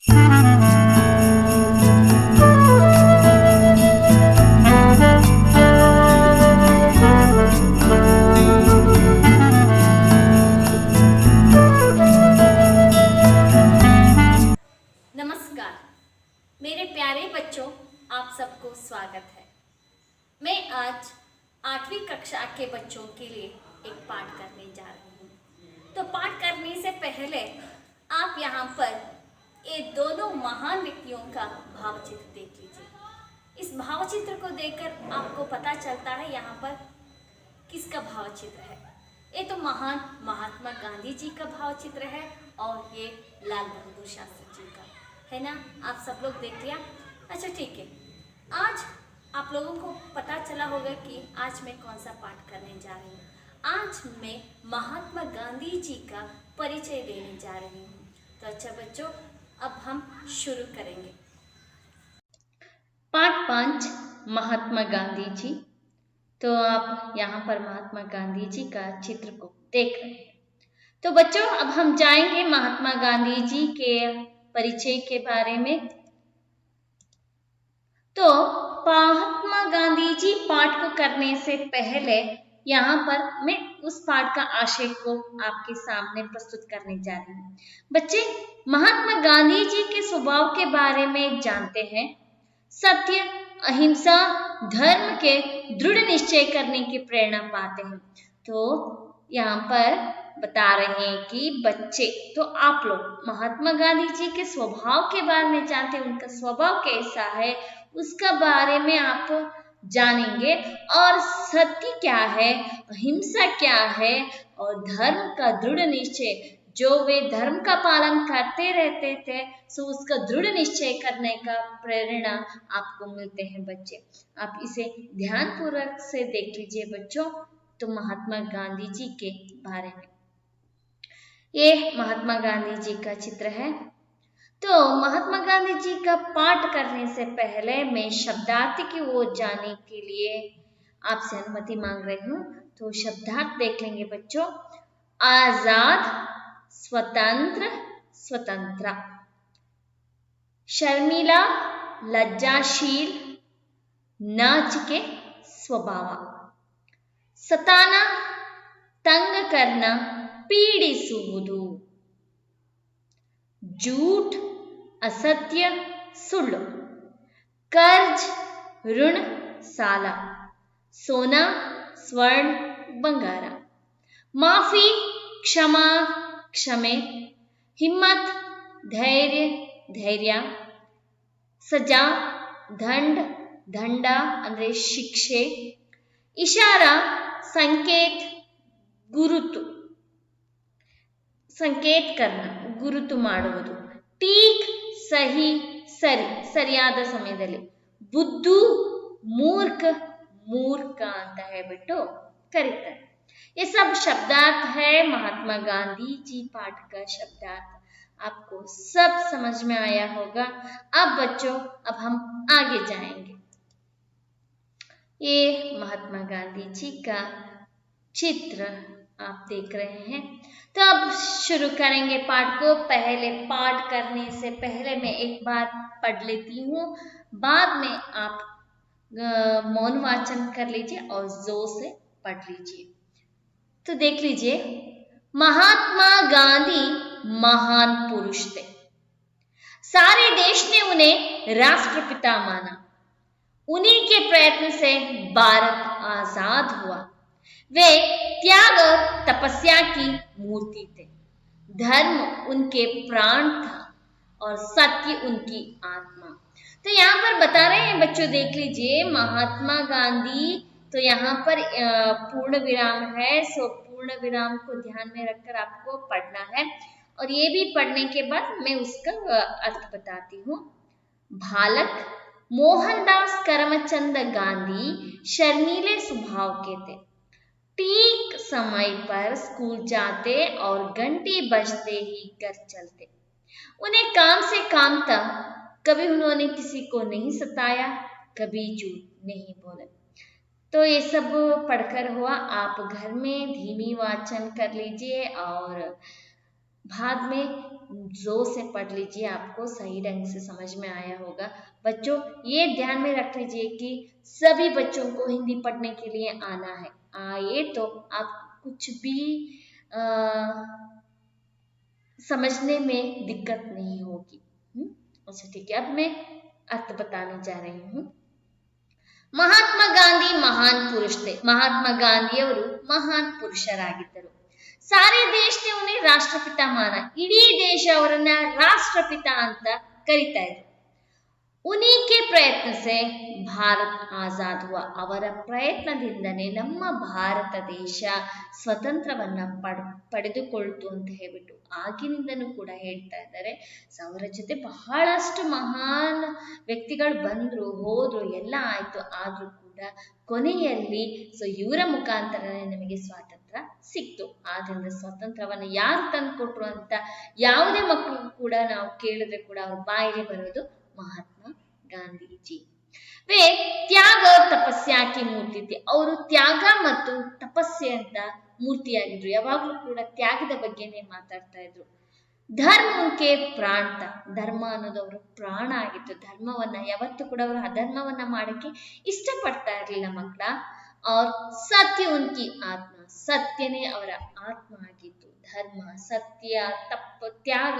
नमस्कार मेरे प्यारे बच्चों, आप सबको स्वागत है। मैं आज 8वीं कक्षा के बच्चों के लिए एक पाठ करने जा रही हूँ। तो पाठ करने से पहले आप यहाँ पर ये दोनों महान व्यक्तियों का भावचित्र देख लीजिए। इस भावचित्र को देखकर आपको पता चलता है यहाँ पर किसका भावचित्र है। ये तो महान महात्मा गांधी जी का भावचित्र है और ये लाल बहादुर शास्त्री जी का है ना। आप सब लोग देख लिया। अच्छा ठीक है, आज आप लोगों को पता चला होगा कि आज मैं कौन सा पाठ करने जा रही हूँ। आज मैं महात्मा गांधी जी का परिचय देने जा रही हूँ। तो अच्छा बच्चों, अब हम शुरू करेंगे। पाठ 5 महात्मा गांधी जी। तो आप यहाँ पर महात्मा गांधी जी का चित्र को देख रहे हैं। तो बच्चों, अब हम जाएंगे महात्मा गांधी जी के परिचय के बारे में। तो महात्मा गांधी जी पाठ को करने से पहले यहाँ पर मैं उस पाठ का आशय को आपके सामने प्रस्तुत करने जा रही हूँ। बच्चे, महात्मा गांधी जी के स्वभाव के बारे में जानते हैं। सत्य, अहिंसा, धर्म के दृढ़ निश्चय करने की प्रेरणा पाते हैं। तो यहाँ पर बता रहे हैं कि बच्चे, तो आप लोग महात्मा गांधी जी के स्वभाव के बारे में जानते हैं। उनका स्वभाव कैसा है उसका बारे में आप जानेंगे, और सत्य क्या है, अहिंसा क्या है, और धर्म का दृढ़ निश्चय, जो वे धर्म का पालन करते रहते थे, सो उसका दृढ़ निश्चय करने का प्रेरणा आपको मिलते हैं। बच्चे, आप इसे ध्यानपूर्वक से देख लीजिए बच्चों। तो महात्मा गांधी जी के बारे में ये महात्मा गांधी जी का चित्र है। तो महात्मा गांधी जी का पाठ करने से पहले मैं शब्दार्थ की ओर जाने के लिए आपसे अनुमति मांग रही हूँ। तो शब्दार्थ देख लेंगे बच्चों। आजाद, स्वतंत्र, स्वतंत्रा। शर्मिला, लज्जाशील, नाच के स्वभाव। सताना, तंग करना, पीड़िसुವುದು। झूठ, असत्य, सुಳ್ಳು। कर्ज, ऋण, साला। सोना, स्वर्ण, बंगारा। माफी, क्षमा, क्षमे। हिम्मत, धैर्य, धैर्य। सजा, दंड, ದಂಡ ಅಂದ್ರೆ ಶಿಕ್ಷೆ. ಇಶಾರ, ಸಂಕೇತ, ಗುರುತು, ಸಂಕೇತ करना, ಗುರುತು ಮಾಡುವುದು. ಟೀಕ್, ಸಹಿ, ಸರಿ, ಸರಿಯಾದ ಸಮಯದಲ್ಲಿ. ಬುದ್ಧು, ಮೂರ್ಖ, ಮೂರ್ಖ ಅಂತ ಹೇಳ್ಬಿಟ್ಟು ಕರೀತಾರೆ. ये सब शब्दार्थ है महात्मा गांधी जी पाठ का शब्दार्थ। आपको सब समझ में आया होगा। अब बच्चों, अब हम आगे जाएंगे। ये महात्मा गांधी जी का चित्र आप देख रहे हैं। तो अब शुरू करेंगे पाठ को। पहले पाठ करने से पहले मैं एक बार पढ़ लेती हूँ, बाद में आप मौन वाचन कर लीजिए और जोर से पढ़ लीजिए। तो देख लीजिए। महात्मा गांधी महान पुरुष थे। सारे देश ने उन्हें राष्ट्रपिता माना। उन्हीं के प्रयत्न से भारत आजाद हुआ। वे त्याग और तपस्या की मूर्ति थे। धर्म उनके प्राण था और सत्य उनकी आत्मा। तो यहाँ पर बता रहे हैं बच्चों, देख लीजिए। महात्मा गांधी, तो यहाँ पर पूर्ण विराम है, सो पूर्ण विराम को ध्यान में रखकर आपको पढ़ना है, और ये भी पढ़ने के बाद मैं उसका अर्थ बताती हूँ। बालक मोहनदास करमचंद गांधी शर्मीले स्वभाव के थे। ठीक समय पर स्कूल जाते और घंटी बजते ही घर चलते। उन्हें काम से काम था। कभी उन्होंने किसी को नहीं सताया, कभी झूठ नहीं बोले। तो ये सब पढ़कर हुआ। आप घर में धीमी वाचन कर लीजिए और बाद में जोर से पढ़ लीजिए, आपको सही ढंग से समझ में आया होगा। बच्चों ये ध्यान में रख लीजिए कि सभी बच्चों को हिंदी पढ़ने के लिए आना है। आए तो आप कुछ भी समझने में दिक्कत नहीं होगी। अच्छा ठीक है, अब मैं अर्थ बताने जा रही हूँ। ಮಹಾತ್ಮ ಗಾಂಧಿ ಮಹಾನ್ ಪುರುಷ थे। ಮಹಾತ್ಮ ಗಾಂಧಿಯವರು ಮಹಾನ್ ಪುರುಷರಾಗಿದ್ದರು। ಸಾರೆ ದೇಶನೇ उन्हें ರಾಷ್ಟ್ರಪಿತ ಮಾನ, ಇಡೀ ದೇಶ ಅವರನ್ನ ರಾಷ್ಟ್ರಪಿತ ಅಂತ ಕರೀತಾ ಇದ್ರು। उन्हीं के प्रयत्न से भारत आजाद हुआ। ಅವರ ಪ್ರಯತ್ನದಿಂದನೇ ನಮ್ಮ ಭಾರತ ದೇಶ ಸ್ವತಂತ್ರವನ್ನ ಪಡೆದುಕೊಳ್ತು ಅಂತ ಹೇಳ್ಬಿಟ್ಟು ಆಗಿನಿಂದನೂ ಕೂಡ ಹೇಳ್ತಾ ಇದ್ದಾರೆ। ಅವರ ಜೊತೆ ಬಹಳಷ್ಟು ಮಹಾನ್ ವ್ಯಕ್ತಿಗಳು ಬಂದ್ರು ಹೋದ್ರು ಎಲ್ಲ ಆಯ್ತು, ಆದ್ರೂ ಕೂಡ ಕೊನೆಯಲ್ಲಿ ಇವರ ಮುಖಾಂತರನೇ ನಮಗೆ ಸ್ವಾತಂತ್ರ್ಯ ಸಿಕ್ತು। ಆದ್ರಿಂದ ಸ್ವಾತಂತ್ರ್ಯವನ್ನ ಯಾರು ತಂದು ಕೊಟ್ರು ಅಂತ ಯಾವುದೇ ಮಕ್ಕಳು ಕೂಡ ನಾವು ಕೇಳಿದ್ರೆ ಕೂಡ ಅವ್ರ ಬಾಯಿಗೆ ಬರೋದು ಮಹಾತ್ಮ ಗಾಂಧೀಜಿ। वे त्याग और तपस्या की मूर्ति थी। ಅವರು ತ್ಯಾಗ ಮತ್ತು ತಪಸ್ಸೆ ಅಂತ ಮೂರ್ತಿಯಾಗಿದ್ರು। ಯಾವಾಗಲೂ ಕೂಡ ತ್ಯಾಗದ ಬಗ್ಗೆನೇ ಮಾತಾಡ್ತಾ ಇದ್ರು। ಧರ್ಮ ಉನ್ಕೆ ಪ್ರಾಣ ಥ, ಧರ್ಮ ಅನ್ನೋದು ಅವರ ಪ್ರಾಣ ಆಗಿತ್ತು। ಧರ್ಮವನ್ನ ಯಾವತ್ತೂ ಕೂಡ ಅವರು ಅಧರ್ಮವನ್ನ ಮಾಡಕ್ಕೆ ಇಷ್ಟಪಡ್ತಾ ಇರಲಿಲ್ಲ ಮಕ್ಕಳ। और ಸತ್ಯ ಉನ್ಕಿ ಆತ್ಮ, ಸತ್ಯನೇ ಅವರ ಆತ್ಮ ಆಗಿತ್ತು। ಧರ್ಮ, ಸತ್ಯ, ತಪ್ಪು, ತ್ಯಾಗ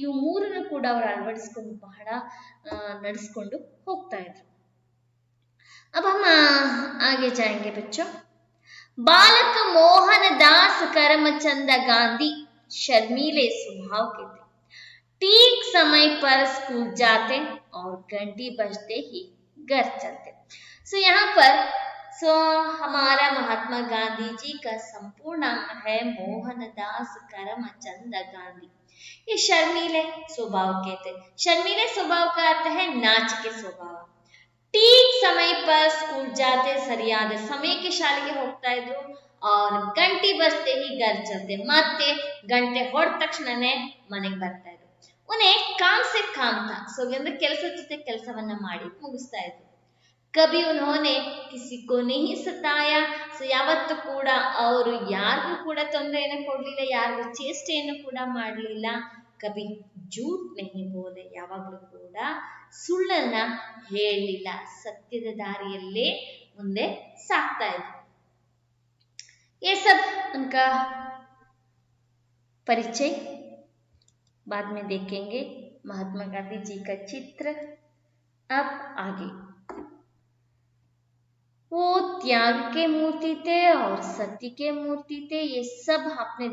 ಇವು ಮೂರನ್ನು ಕೂಡ ಅವರು ಅಳವಡಿಸ್ಕೊಂಡು ಬಹಳ ನಡೆಸ್ಕೊಂಡು ಹೋಗ್ತಾ ಇದ್ರು। अब हम आगे जाएंगे बच्चों। बालक मोहनदास करमचंद गांधी शर्मीले स्वभाव के थे। ठीक समय पर स्कूल जाते और घंटी बजते ही घर चलते। यहाँ पर हमारा महात्मा गांधी जी का संपूर्ण नाम है मोहनदास करमचंद गांधी। ये शर्मीले स्वभाव के थे। शर्मीले स्वभाव का अर्थ है नाच के स्वभाव। ठीक समय पर स्कूल जाते, ಸರಿಯಾದ ಸಮಯಕ್ಕೆ ಶಾಲೆಗೆ ಹೋಗ್ತಾ ಇದ್ರು। और ಗಂಟೆ ಬಜತೆ ही घर चलते, ಮತ್ತೆ ಗಂಟೆ ಹೊಡೆದ ತಕ್ಷಣನೇ ಮನೆಗೆ ಬರ್ತಾ ಇದ್ರು। उन्हें काम से काम था, ಅಂದ್ರೆ ಕೆಲಸದ ಜೊತೆ ಕೆಲಸವನ್ನ ಮಾಡಿ ಮುಗಿಸ್ತಾ ಇದ್ರು। कभी उन्होंने किसी को नहीं सताया, ಯಾವತ್ತೂ ಕೂಡ ಅವರು ಯಾರಿಗೂ ಕೂಡ ತೊಂದರೆಯನ್ನು ಕೊಡ್ಲಿಲ್ಲ, ಯಾರಿಗೂ ಚೇಷ್ಟೆಯನ್ನು ಕೂಡ ಮಾಡಲಿಲ್ಲ। ಕಭಿ झूठ नहीं बोले, ಯಾವಾಗಲೂ ಕೂಡ ಸುಳ್ಳನ್ನ ಹೇಳಲಿಲ್ಲ, ಸತ್ಯದ ದಾರಿಯಲ್ಲೇ ಮುಂದೆ ಸಾಗ್ತಾ ಇದ್ರು। ये सब उनका परिचय बाद में देखेंगे। महात्मा गांधी जी का चित्र। अब आगे, वो त्याग के मूर्ति थे और सत्य के मूर्ति थे। ये सब अपने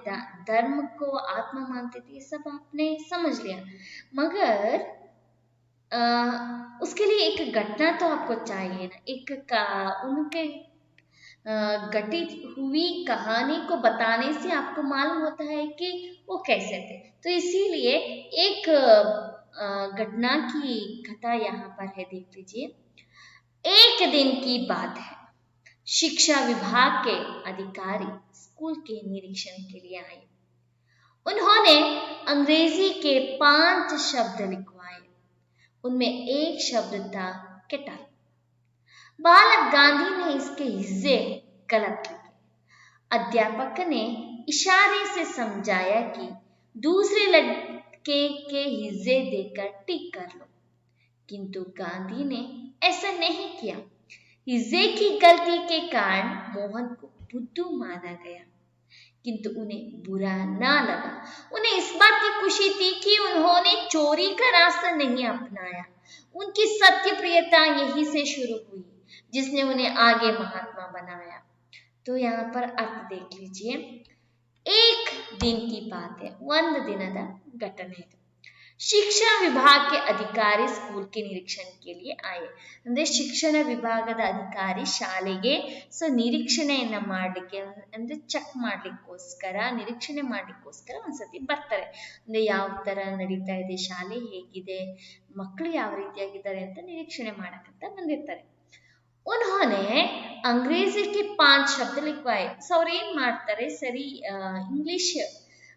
धर्म को आत्मा मानते थे, ये सब आपने समझ लिया। मगर उसके लिए एक घटना तो आपको चाहिए ना, उनके घटित हुई कहानी को बताने से आपको मालूम होता है कि वो कैसे थे। तो इसीलिए एक घटना की कथा यहाँ पर है, देख लीजिए। एक दिन की बात है, शिक्षा विभाग के अधिकारी स्कूल के निरीक्षण के लिए आए। उन्होंने अंग्रेजी के 5 शब्द लिखवाए। उनमें एक शब्द था केटल। बालक गांधी ने इसके हिस्से गलत लिखे। अध्यापक ने इशारे से समझाया कि दूसरे लड़के के हिस्से देकर टिक कर लो, किंतु गांधी ने ऐसा नहीं किया। हिस्से की गलती के कारण मोहन को बुद्धू माना गया, किंतु उन्हें बुरा ना लगा। उन्हें इस बात की खुशी थी कि उन्होंने चोरी का रास्ता नहीं अपनाया। उनकी सत्य प्रियता यही से शुरू हुई, जिसने उन्हें आगे महात्मा बनाया। तो यहाँ पर अर्थ देख लीजिए। एक दिन की बात है, ಒಂದು ದಿನದ ಘಟನೆ ಇದು। ಶಿಕ್ಷಣ ವಿಭಾಗಕ್ಕೆ ಅಧಿಕಾರಿ ಸ್ಕೂಲ್ ಗೆ ನಿರೀಕ್ಷಣೆ के लिए आए। ಅಂದ್ರೆ ಶಿಕ್ಷಣ ವಿಭಾಗದ ಅಧಿಕಾರಿ ಶಾಲೆಗೆ ನಿರೀಕ್ಷಣೆಯನ್ನ ಮಾಡಲಿಕ್ಕೆ, ಅಂದ್ರೆ ಚೆಕ್ ಮಾಡ್ಲಿಕ್ಕೋಸ್ಕರ, ನಿರೀಕ್ಷಣೆ ಮಾಡ್ಲಿಕ್ಕೋಸ್ಕರ ಒಂದ್ಸತಿ ಬರ್ತಾರೆ। ಅಂದ್ರೆ ಯಾವ ತರ ನಡೀತಾ ಇದೆ ಶಾಲೆ, ಹೇಗಿದೆ, ಮಕ್ಕಳು ಯಾವ ರೀತಿಯಾಗಿದ್ದಾರೆ ಅಂತ ನಿರೀಕ್ಷಣೆ ಮಾಡಕ್ಕಂತ ಬಂದಿರ್ತಾರೆ। उन्होंने अंग्रेजी के 5 शब्द लिखवाए। ಅವ್ರು ಏನ್ ಮಾಡ್ತಾರೆ, ಸರಿ इंग्लिश,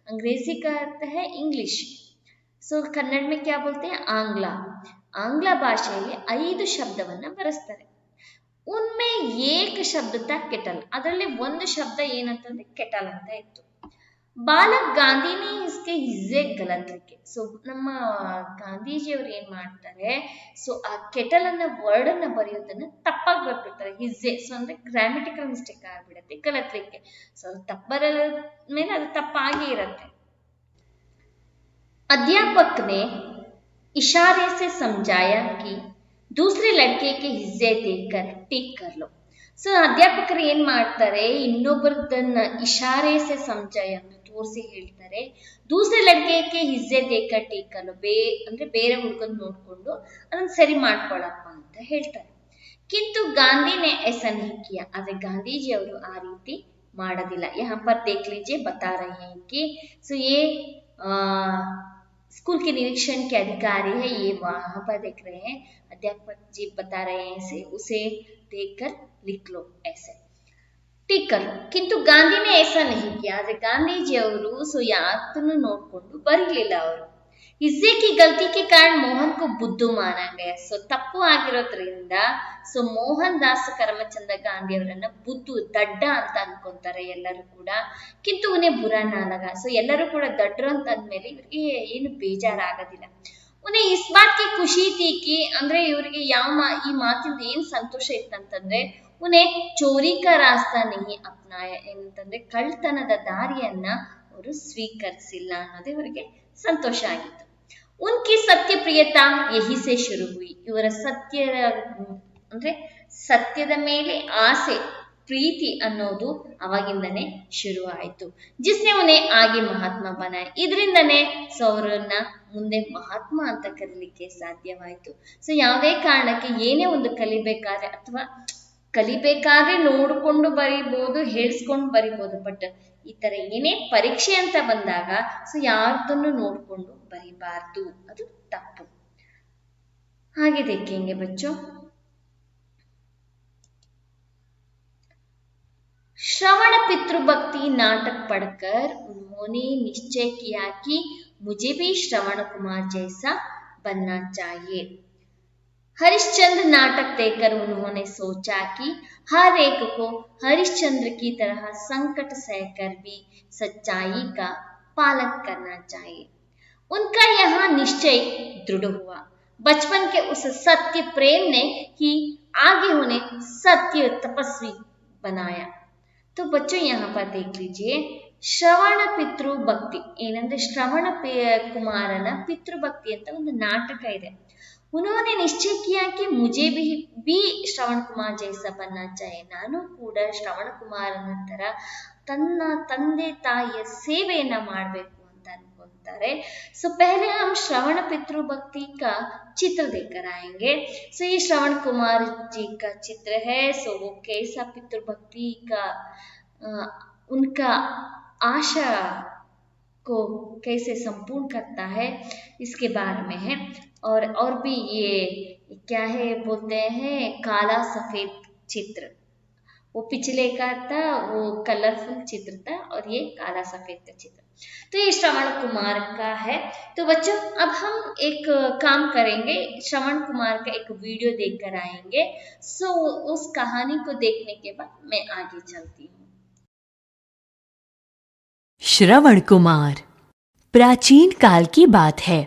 अंग्रेजी का अर्थ है इंग्लिश, कन्नड़ में क्या बोलते हैं आंग्ला, ಆಂಗ್ಲ ಭಾಷೆಯಲ್ಲಿ 5 ಶಬ್ದವನ್ನ ಬರೆಸ್ತಾರೆ। ಉನ್ಮೆ ಏಕ ಶಬ್ದ ತಾ ಕೆಟಲ್, ಅದರಲ್ಲಿ ಒಂದು ಶಬ್ದ ಏನಂತಂದ್ರೆ ಕೆಟಲ್ ಅಂತ ಇತ್ತು। ಬಾಲಕ್ ಗಾಂಧಿನೇ इसके ಹಿಜ್ಜೆ ಗಲತ್ಲಿಕ್ಕೆ. ಸೊ ನಮ್ಮ ಗಾಂಧೀಜಿಯವರು ಏನ್ ಮಾಡ್ತಾರೆ, ಸೊ ಆ ಕೆಟಲ್ ಅನ್ನ ವರ್ಡ್ ಅನ್ನ ಬರೆಯೋದನ್ನ ತಪ್ಪಾಗಿ ಬರ್ಬಿಡ್ತಾರೆ, ಹಿಜ್ಜೆ. ಸೊ ಅಂದ್ರೆ ಗ್ರಾಮೆಟಿಕಲ್ ಮಿಸ್ಟೇಕ್ ಆಗ್ಬಿಡತ್ತೆ ಗಲತ್ಲಿಕ್ಕೆ. ಸೊ ತಪ್ಪ ಬರೋದ ಮೇಲೆ ಅದು ತಪ್ಪಾಗಿ ಇರತ್ತೆ. अध्यापक ने इशारे से समझाया कि दूसरे लड़के के हिस्से देकर टिक कर लो. ಸೊ ಅಧ್ಯಾಪಕರು ಏನ್ ಮಾಡ್ತಾರೆ, ಇನ್ನೊಬ್ಬರದನ್ನ ಇಶಾರೆ ಸೆ ಸಮಜಾಯ ಅಂದ್ರೆ ತೋರಿಸಿ ಹೇಳ್ತಾರೆ, ದೂಸರೆ ಲಡ್ಕೆಗೆ ಹಿಸ್ಸೆ ದೇಕರ್ ಟಿಕ್ ಕರ್ ಲೋ, ಅಂದ್ರೆ ಬೇರೆ ಹುಡುಗನ್ ನೋಡ್ಕೊಂಡು ಅದನ್ನ ಸರಿ ಮಾಡ್ಕೊಳಪ್ಪ ಅಂತ ಹೇಳ್ತಾರೆ. ಕಿಂತು ಗಾಂಧಿನೇ ऐसा नहीं किया, ಆದ್ರೆ ಗಾಂಧೀಜಿ ಅವರು ಆ ರೀತಿ ಮಾಡೋದಿಲ್ಲ. यहाँ पर देख लीजिए बता रहे हैं कि सो ये स्कूल के निरीक्षण के अधिकारी है, ये वहां पर देख रहे हैं, अध्यापक जी बता रहे हैं इसे, उसे देखकर लिख लो ऐसे टिक कर लो. किंतु ಗಾಂಧಿ ने ऐसा नहीं किया, ಆದ್ರೆ ಗಾಂಧೀಜಿ ಅವರು ಸೊ ಯಾತನ್ನು ನೋಡ್ಕೊಂಡು ಬರೀಲಿಲ್ಲ. ಅವರು हिस्से की गलती के कारण मोहन को बुद्धू माना गया. ಸೊ ತಪ್ಪು ಆಗಿರೋದ್ರಿಂದ ಸೊ ಮೋಹನ್ ದಾಸ್ ಕರಮಚಂದ ಗಾಂಧಿ ಅವರನ್ನ ಬುದ್ಧು, ದಡ್ಡ ಅಂತ ಅನ್ಕೊಂತಾರೆ ಎಲ್ಲರೂ ಕೂಡ. ಕಿಂತು ಉನ್ಹೇ ಬುರಾ ನಾ ಲಗಾ, ಸೊ ಎಲ್ಲರೂ ಕೂಡ ದಡ್ಡರು ಅಂತ ಅಂದ್ಮೇಲೆ ಇವರಿಗೆ ಏನು ಬೇಜಾರಾಗೋದಿಲ್ಲ. ಉನ್ಹೇ ಇಸ್ ಬಾತ್ ಕಿ ಖುಷಿ ಥಿ ಕಿ, ಅಂದ್ರೆ ಇವರಿಗೆ ಈ ಮಾತಿಂದ ಏನ್ ಸಂತೋಷ ಇತ್ತಂತಂದ್ರೆ, ಉನ್ಹೇ ಚೋರಿ ಕಾ ರಾಸ್ತಾ ನಹಿ ಅಪ್ನಾಯ, ಏನಂತಂದ್ರೆ ಕಳ್ತನದ ದಾರಿಯನ್ನ ಅವರು ಸ್ವೀಕರಿಸಿಲ್ಲ ಅನ್ನೋದೇ ಇವರಿಗೆ ಸಂತೋಷ ಆಗಿತ್ತು. ಉನ್ಕಿ ಸತ್ಯ ಪ್ರಿಯತಾ ಯಹಿ ಸೆ ಶುರು ಹುಯಿ, ಇವರ ಅಂದ್ರೆ ಸತ್ಯದ ಮೇಲೆ ಆಸೆ, ಪ್ರೀತಿ ಅನ್ನೋದು ಅವಾಗಿಂದನೇ ಶುರು ಆಯ್ತು. ಜಿಸ್ನೆ ಉನ್ಹೇ ಆಗೆ ಮಹಾತ್ಮ ಬನಾಯ, ಇದರಿಂದನೇ ಸೊ ಅವರನ್ನ ಮುಂದೆ ಮಹಾತ್ಮ ಅಂತ ಕರೀಲಿಕ್ಕೆ ಸಾಧ್ಯವಾಯಿತು. ಸೊ ಯಾವುದೇ ಕಾರಣಕ್ಕೆ ಏನೇ ಒಂದು ಕಲಿಬೇಕಾದ್ರೆ ಅಥವಾ ಕಲಿಬೇಕಾದ್ರೆ ನೋಡ್ಕೊಂಡು ಬರಿಬಹುದು, ಹೇಳ್ಸ್ಕೊಂಡು ಬರಿಬಹುದು, ಬಟ್ ಈ ತರ ಏನೇ ಪರೀಕ್ಷೆ ಅಂತ ಬಂದಾಗ ಸೊ ಯಾರ್ದನ್ನು ನೋಡ್ಕೊಂಡು ಬರಿಬಾರ್ದು, ಅದು ತಪ್ಪು. ಹಾಗೆ देखेंगे बच्चों, श्रवण पितृभक्ति नाटक पढ़कर उन्होंने निश्चय किया कि मुझे भी श्रवण कुमार जैसा बनना चाहिए. हरिश्चंद्र नाटक देखकर उन्होंने सोचा कि हर एक को हरिश्चंद्र की तरह संकट सहकर भी सच्चाई का पालन करना चाहिए. उनका यहाँ निश्चय दृढ़ हुआ. बचपन के उस सत्य प्रेम ने ही आगे उन्हें सत्य तपस्वी बनाया. तो बच्चों यहाँ पर देख लीजिए, ಶ್ರವಣ ಪಿತೃ ಭಕ್ತಿ ಏನಂದ್ರೆ ಶ್ರವಣ ಕುಮಾರನ ಪಿತೃಭಕ್ತಿ ಅಂತ ಒಂದು ನಾಟಕ ಇದೆ. उन्होंने निश्चय किया कि मुझे भी श्रवण कुमार जैसा बनना चाहिए, ನಾನು ಕೂಡ ಶ್ರವಣ ಕುಮಾರನ ತರ ತನ್ನ ತಂದೆ ತಾಯಿಯ ಸೇವೆಯನ್ನ ಮಾಡಬೇಕು ಅಂತ ಅನ್ಕೊಂತಾರೆ. सो पहले हम श्रवण पितृ भक्ति का चित्र देखकर आएंगे. सो ये श्रवण कुमार जी का चित्र है. सो वो कैसा पितृ भक्ति का उनका आशा को कैसे संपूर्ण करता है इसके बारे में है. और भी ये क्या है बोलते हैं, काला सफेद चित्र, वो पिछले का था वो कलरफुल चित्र था और ये काला सफेद का चित्र. तो ये श्रवण कुमार का है. तो बच्चों अब हम एक काम करेंगे, श्रवण कुमार का एक वीडियो देखकर आएंगे. सो उस कहानी को देखने के बाद मैं आगे चलती हूँ. श्रवण कुमार. प्राचीन काल की बात है.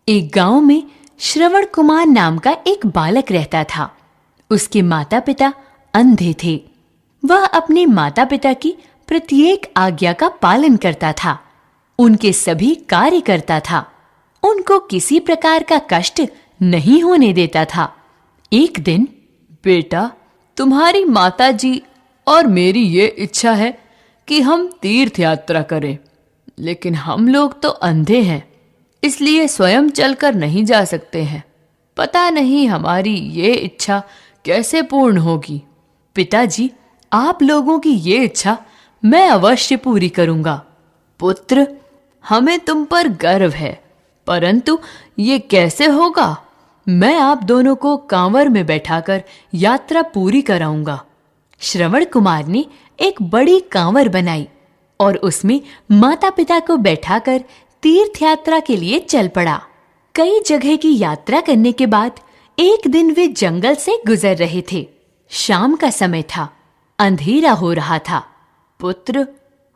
एक गांव में श्रवण कुमार नाम का एक बालक रहता था. उसके माता पिता अंधे थे. वह अपने माता पिता की प्रत्येक आज्ञा का पालन करता था, उनके सभी कार्य करता था, उनको किसी प्रकार का कष्ट नहीं होने देता था. एक दिन, बेटा, तुम्हारी माता जी और मेरी ये इच्छा है कि हम तीर्थ यात्रा करें, लेकिन हम लोग तो अंधे हैं, इसलिए स्वयं चलकर नहीं जा सकते हैं. पता नहीं हमारी ये इच्छा कैसे पूर्ण होगी. पिताजी, आप लोगों की ये इच्छा मैं अवश्य पूरी करूंगा. पुत्र, हमें तुम पर गर्व है, परंतु ये कैसे होगा? मैं आप दोनों को कांवर में बैठाकर यात्रा पूरी कराऊंगा. श्रवण कुमार ने एक बड़ी कांवर बनाई और उसमें माता पिता को बैठाकर तीर्थ यात्रा के लिए चल पड़ा. कई जगह की यात्रा करने के बाद एक दिन वे जंगल से गुजर रहे थे. शाम का समय था, अंधेरा हो रहा था. पुत्र,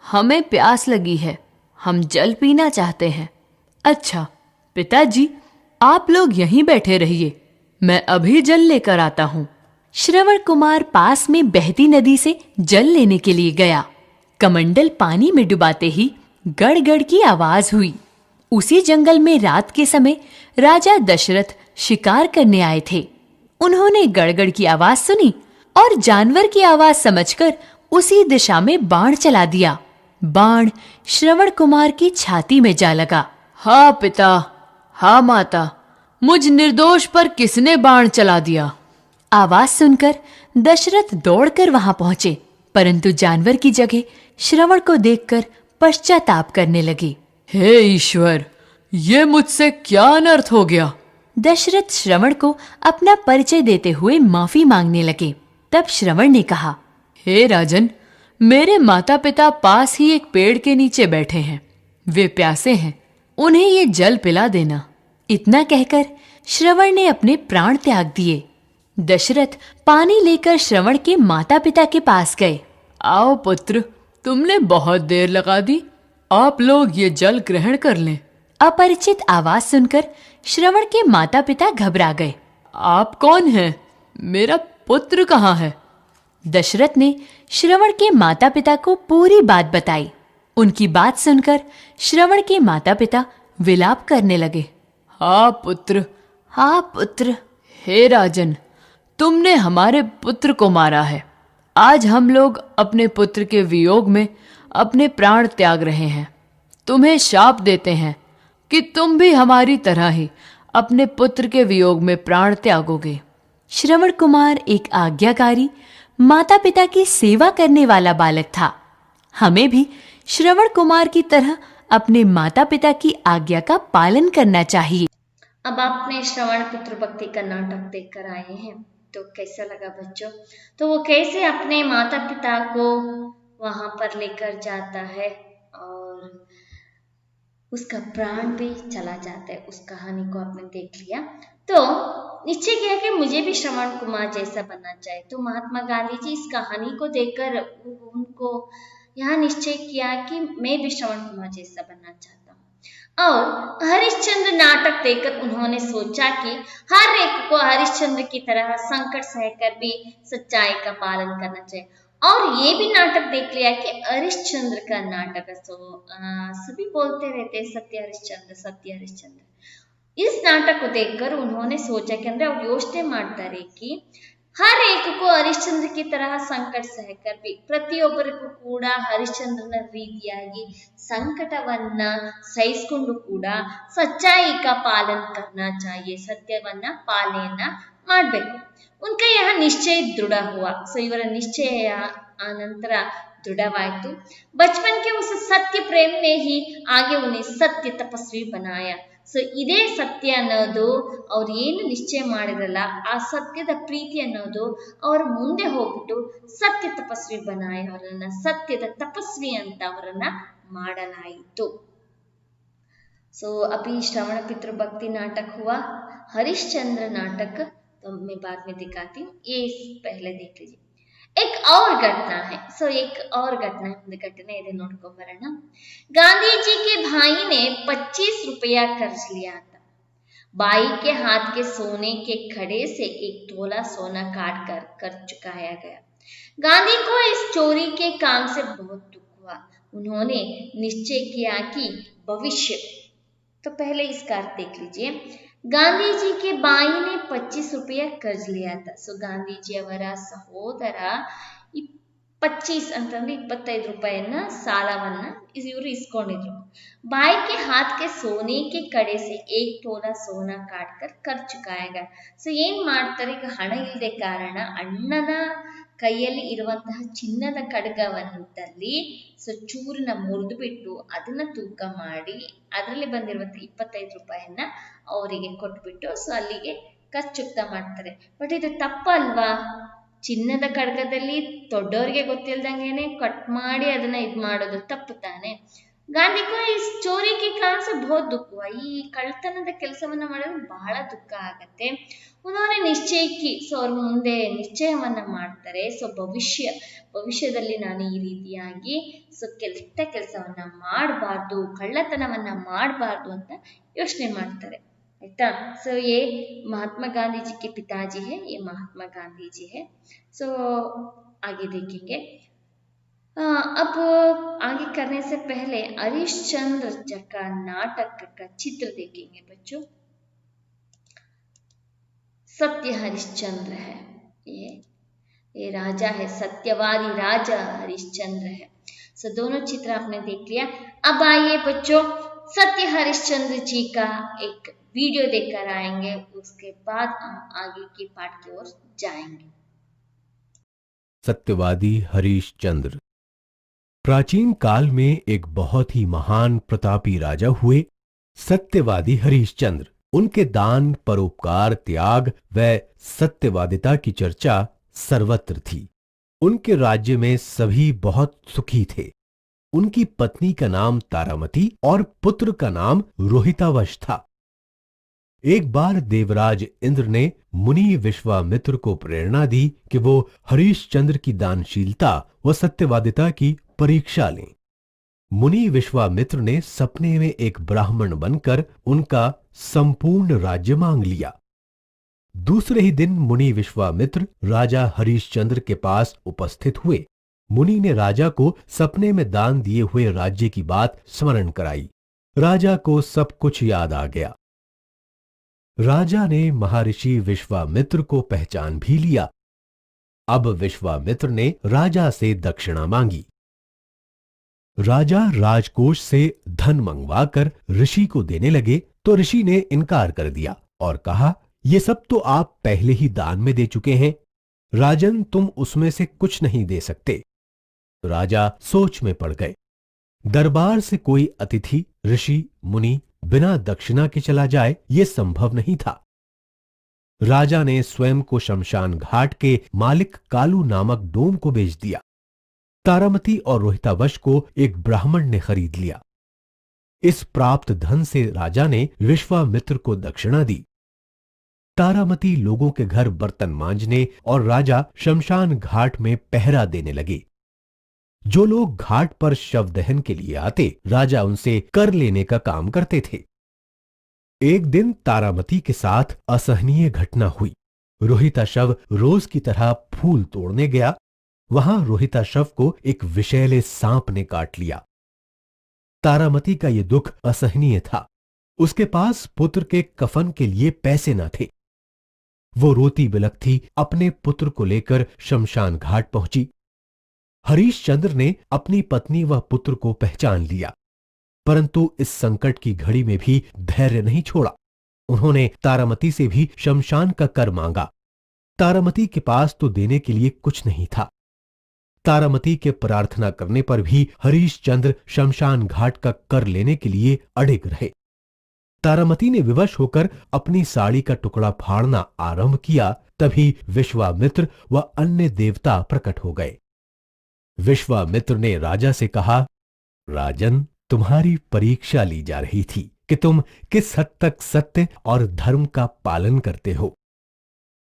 हमें प्यास लगी है, हम जल पीना चाहते हैं। अच्छा पिताजी, आप लोग यहीं बैठे रहिए, मैं अभी जल लेकर आता हूँ। श्रवण कुमार पास में बहती नदी से जल लेने के लिए गया। कमंडल पानी में डुबाते ही गड़गड़ की आवाज हुई। उसी जंगल में रात के समय राजा दशरथ शिकार करने आए थे। उन्होंने गड़गड़ की आवाज सुनी और जानवर की आवाज समझकर उसी दिशा में बाण चला दिया। बाण श्रवण कुमार की छाती में जा लगा। हाँ पिता, हाँ माता, मुझ निर्दोष पर किसने बाण चला दिया? आवाज सुनकर दशरथ दौड़कर वहां पहुंचे, परंतु जानवर की जगह श्रवण को देखकर पश्चाताप करने लगे। हे ईश्वर, ये मुझसे क्या अनर्थ हो गया? दशरथ श्रवण को अपना परिचय देते हुए माफी मांगने लगे। तब श्रवण ने कहा, हे राजन, मेरे माता पिता पास ही एक पेड़ के नीचे बैठे हैं, वे प्यासे हैं, उन्हें ये जल पिला देना। इतना कहकर श्रवण ने अपने प्राण त्याग दिए। दशरथ पानी लेकर श्रवण के माता पिता के पास गए। आओ पुत्र, तुमने बहुत देर लगा दी, आप लोग ये जल ग्रहण कर लें। अपरिचित आवाज सुनकर श्रवण के माता पिता घबरा गए। आप कौन हैं? मेरा पुत्र कहाँ है? दशरथ ने श्रवण के माता पिता को पूरी बात बताई। उनकी बात सुनकर श्रवण के माता पिता विलाप करने लगे। हाँ पुत्र, हाँ पुत्र। हे राजन, तुमने हमारे पुत्र को मारा है। आज हम लोग अपने पुत्र के वियोग में अपने प्राण त्याग रहे हैं। तुम्हें शाप देते हैं कि तुम भी हमारी तरह ही अपने पुत्र के वियोग में प्राण त्यागोगे। श्रवण कुमार एक आज्ञाकारी, माता पिता की सेवा करने वाला बालक था। हमें भी श्रवण कुमार की तरह अपने माता पिता की आज्ञा का पालन करना चाहिए। अब आपने श्रवण पुत्र भक्ति का नाटक देखकर आए हैं, तो कैसा लगा बच्चों? तो वो कैसे अपने माता पिता को वहां पर लेकर जाता है और उसका प्राण भी चला जाता है। उस कहानी को आपने देख लिया, तो निश्चय किया कि मुझे भी श्रवण कुमार जैसा बनना चाहिए। तो महात्मा गांधी जी इस कहानी को देखकर उनको यहाँ निश्चय किया कि मैं भी श्रवण कुमार जैसा बनना चाहता हूँ। और हरिश्चंद्र नाटक देखकर उन्होंने सोचा कि हर एक को हरिश्चंद्र की तरह संकट सहकर भी सच्चाई का पालन करना चाहिए। और ये भी नाटक देख लिया कि हरिश्चंद्र का नाटक सभी बोलते रहते हैं सत्य हरिश्चंद्र, सत्य हरिश्चंद्र। इस नाटक को देखकर उन्होंने सोचा कि अंदर ಅವ್ರು ಯೋಚನೆ ಮಾಡ್ತಾರೆ कि हर एक को हरिश्चंद्र की तरह संकट सहकर भी ಪ್ರತಿಯೊಬ್ಬರಿಗೂ ಕೂಡ ಹರಿಶ್ಚಂದ್ರನ ರೀತಿಯಾಗಿ ಸಂಕಟವನ್ನ ಸಹಿಸಿಕೊಂಡು ಕೂಡ सच्चाई का पालन करना चाहिए, सत्यवನ್ನ ಪಾಲನೆಯನ್ನ ಮಾಡಬೇಕು। उनका यह निश्चय दृढ़ हुआ। सो ಇವರ निश्चय आनंतर दृढ़वाಯಿತು। बचपन के उस सत्य प्रेम ने ही आगे उन्हें सत्य तपस्वी बनाया। ಸೊ ಇದೇ ಸತ್ಯ ಅನ್ನೋದು ಅವ್ರು ಏನು ನಿಶ್ಚಯ ಮಾಡಿರಲ್ಲ, ಆ ಸತ್ಯದ ಪ್ರೀತಿ ಅನ್ನೋದು ಅವರ ಮುಂದೆ ಹೋಗ್ಬಿಟ್ಟು ಸತ್ಯ ತಪಸ್ವಿ ಬನಾಯ, ಅವರನ್ನ ಸತ್ಯದ ತಪಸ್ವಿ ಅಂತ ಅವರನ್ನ ಮಾಡಲಾಯಿತು। सो अभी श्रवण पितृ भक्ति नाटक हुआ, हरिश्चंद्र नाटक तो मैं बाद में दिखाती हूँ, ये पहले देख लीजिए। एक और घटना है। सो एक और घटना घटना इधर नोट को बरना। गांधी जी के भाई ने 25 रुपया कर्ज लिया था। भाई के हाथ के सोने के खड़े से 1 तोला सोना काट कर कर्ज चुकाया गया। गांधी को इस चोरी के काम से बहुत दुख हुआ। उन्होंने निश्चय किया कि भविष्य, तो पहले इसका अर्थ देख लीजिए। गांधी जी के भाई ने 25 रुपया कर्ज लिया था। सो गांधी जी ಅವರ ಸಹೋದರ 25 ಅಂತಂದ್ರೆ 25 ರೂಪಾಯಿಯನ್ನ ಸಾಲವನ್ನ ಇವರು ಇಸ್ಕೊಂಡಿದ್ರು। भाई के हाथ के सोने के कड़े से 1 तोला सोना काट कर कर्ज चुकाया गया। ಸೊ ಏನ್ ಮಾಡ್ತಾರೆ, ಈಗ ಹಣ ಇಲ್ಲದೆ ಕಾರಣ ಅಣ್ಣನ ಕೈಯಲ್ಲಿ ಇರುವಂತಹ ಚಿನ್ನದ ಖಡ್ಗವನ್ನಲ್ಲಿ ಸೊ ಚೂರನ್ನ ಮುರಿದು ಬಿಟ್ಟು ಅದನ್ನ ತೂಕ ಮಾಡಿ ಅದರಲ್ಲಿ ಬಂದಿರುವಂತಹ 25 ರೂಪಾಯಿಯನ್ನ ಅವರಿಗೆ ಕೊಟ್ಬಿಟ್ಟು ಸೊ ಅಲ್ಲಿಗೆ ಖರ್ಚುಕ್ತ ಮಾಡ್ತಾರೆ। ಬಟ್ ಇದು ತಪ್ಪಲ್ವಾ? ಚಿನ್ನದ ಖಡ್ಗದಲ್ಲಿ ದೊಡ್ಡವರಿಗೆ ಗೊತ್ತಿಲ್ದಂಗೆನೆ ಕಟ್ ಮಾಡಿ ಅದನ್ನ ಮಾಡೋದು ತಪ್ಪು ತಾನೆ? ಗಾಂಧಿ इस चोरी के कारण से बहुत दुख हुआ ಈ ಕಳ್ಳತನದ ಕೆಲಸವನ್ನ ಮಾಡಿದ್ರೆ ಬಹಳ ದುಃಖ ಆಗತ್ತೆ उन्होंने निश्चय की ಸೊ ಅವ್ರು ಮುಂದೆ ನಿಶ್ಚಯವನ್ನ ಮಾಡ್ತಾರೆ ಸೊ ಭವಿಷ್ಯದಲ್ಲಿ ನಾನು ಈ ರೀತಿಯಾಗಿ ಸೊ ಕೆಟ್ಟ ಕೆಲಸವನ್ನ ಮಾಡಬಾರ್ದು ಕಳ್ಳತನವನ್ನ ಮಾಡಬಾರ್ದು ಅಂತ ಯೋಚನೆ ಮಾಡ್ತಾರೆ आयता सो ये महात्मा गांधी जी के पिताजी है ये महात्मा गांधी जी है सो आगे देखेंगे अब आगे करने से पहले हरिश्चंद्र जी का नाटक का चित्र देखेंगे बच्चों सत्य हरिश्चंद्र है ये राजा है सत्यवादी राजा हरिश्चंद्र है सो दोनों चित्र आपने देख लिया अब आइए बच्चों सत्य हरिश्चंद्र जी का एक वीडियो देखकर आएंगे उसके बाद हम आगे की पाठ की ओर जाएंगे सत्यवादी हरिश्चंद्र प्राचीन काल में एक बहुत ही महान प्रतापी राजा हुए सत्यवादी हरिश्चंद्र उनके दान परोपकार त्याग व सत्यवादिता की चर्चा सर्वत्र थी उनके राज्य में सभी बहुत सुखी थे उनकी पत्नी का नाम तारामती और पुत्र का नाम रोहितावश था एक बार देवराज इंद्र ने मुनि विश्वामित्र को प्रेरणा दी कि वो हरिश्चंद्र की दानशीलता व सत्यवादिता की परीक्षा लें मुनि विश्वामित्र ने सपने में एक ब्राह्मण बनकर उनका संपूर्ण राज्य मांग लिया दूसरे ही दिन मुनि विश्वामित्र राजा हरिश्चंद्र के पास उपस्थित हुए मुनि ने राजा को सपने में दान दिए हुए राज्य की बात स्मरण कराई राजा को सब कुछ याद आ गया राजा ने महर्षि विश्वामित्र को पहचान भी लिया अब विश्वामित्र ने राजा से दक्षिणा मांगी राजा राजकोष से धन मंगवाकर ऋषि को देने लगे तो ऋषि ने इनकार कर दिया और कहा ये सब तो आप पहले ही दान में दे चुके हैं राजन तुम उसमें से कुछ नहीं दे सकते राजा सोच में पड़ गए दरबार से कोई अतिथि ऋषि मुनि बिना दक्षिणा के चला जाए ये संभव नहीं था राजा ने स्वयं को शमशान घाट के मालिक कालू नामक डोम को बेच दिया तारामती और रोहितावश को एक ब्राह्मण ने खरीद लिया इस प्राप्त धन से राजा ने विश्वामित्र को दक्षिणा दी तारामती लोगों के घर बर्तन मांजने और राजा शमशान घाट में पहरा देने लगे जो लोग घाट पर शव दहन के लिए आते राजा उनसे कर लेने का काम करते थे एक दिन तारामती के साथ असहनीय घटना हुई रोहिता शव रोज की तरह फूल तोड़ने गया वहां रोहिता शव को एक विषैले सांप ने काट लिया तारामती का यह दुख असहनीय था उसके पास पुत्र के कफन के लिए पैसे न थे वो रोती बिलखती अपने पुत्र को लेकर शमशान घाट पहुंची हरिश्चंद्र ने अपनी पत्नी व पुत्र को पहचान लिया परंतु इस संकट की घड़ी में भी धैर्य नहीं छोड़ा उन्होंने तारामती से भी शमशान का कर मांगा तारामती के पास तो देने के लिए कुछ नहीं था तारामती के प्रार्थना करने पर भी हरिश्चंद्र शमशान घाट का कर लेने के लिए अड़िग रहे तारामती ने विवश होकर अपनी साड़ी का टुकड़ा फाड़ना आरंभ किया तभी विश्वामित्र व अन्य देवता प्रकट हो गए विश्वामित्र ने राजा से कहा राजन तुम्हारी परीक्षा ली जा रही थी कि तुम किस हद तक सत्य और धर्म का पालन करते हो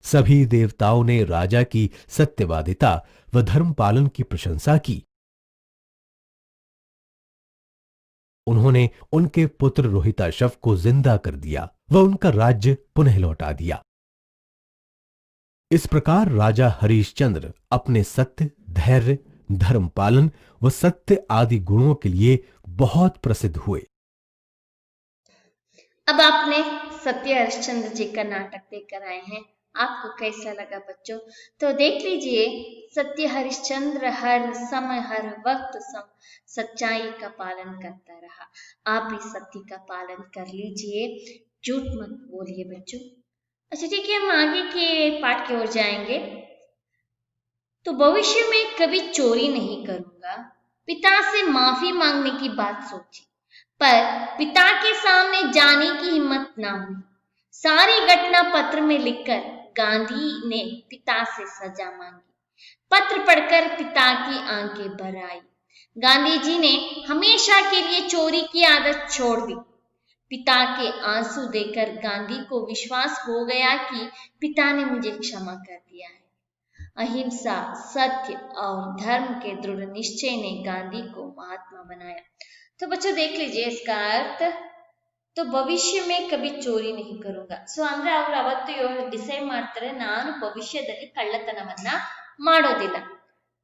सभी देवताओं ने राजा की सत्यवादिता व धर्म पालन की प्रशंसा की उन्होंने उनके पुत्र रोहिताशव को जिंदा कर दिया व उनका राज्य पुनः लौटा दिया इस प्रकार राजा हरिश्चंद्र अपने सत्य धैर्य धर्म पालन व सत्य आदि गुणों के लिए बहुत प्रसिद्ध हुए अब आपने सत्य हरिश्चंद्र जी का नाटक देखकर आए हैं आपको कैसा लगा बच्चों तो देख लीजिए सत्य हरिश्चंद्र हर समय हर वक्त सच्चाई का पालन करता रहा आप भी सत्य का पालन कर लीजिए झूठ मत बोलिए बच्चों अच्छा ठीक है हम आगे के पाठ की ओर जाएंगे तो भविष्य में कभी चोरी नहीं करूंगा पिता से माफी मांगने की बात सोची पर पिता के सामने जाने की हिम्मत ना हुई सारी घटना पत्र में लिखकर गांधी ने पिता से सजा मांगी पत्र पढ़कर पिता की आंखें भर आई गांधी जी ने हमेशा के लिए चोरी की आदत छोड़ दी। पिता के आंसू देखकर गांधी को विश्वास हो गया कि पिता ने मुझे क्षमा कर दिया है। अहिंसा, सत्य और धर्म के दृढ़ निश्चय ने गांधी को महात्मा बनाया। तो बच्चों देख लीजिए इसका अर्थ। तो भविष्य में कभी चोरी नहीं करूंगा। ಸೊ ಅಂದ್ರೆ ಅವರು ಅವತ್ತು ಡಿಸೈಡ್ ಮಾಡ್ತಾರೆ, ನಾನು ಭವಿಷ್ಯದಲ್ಲಿ ಕಳ್ಳತನವನ್ನ ಮಾಡೋದಿಲ್ಲ.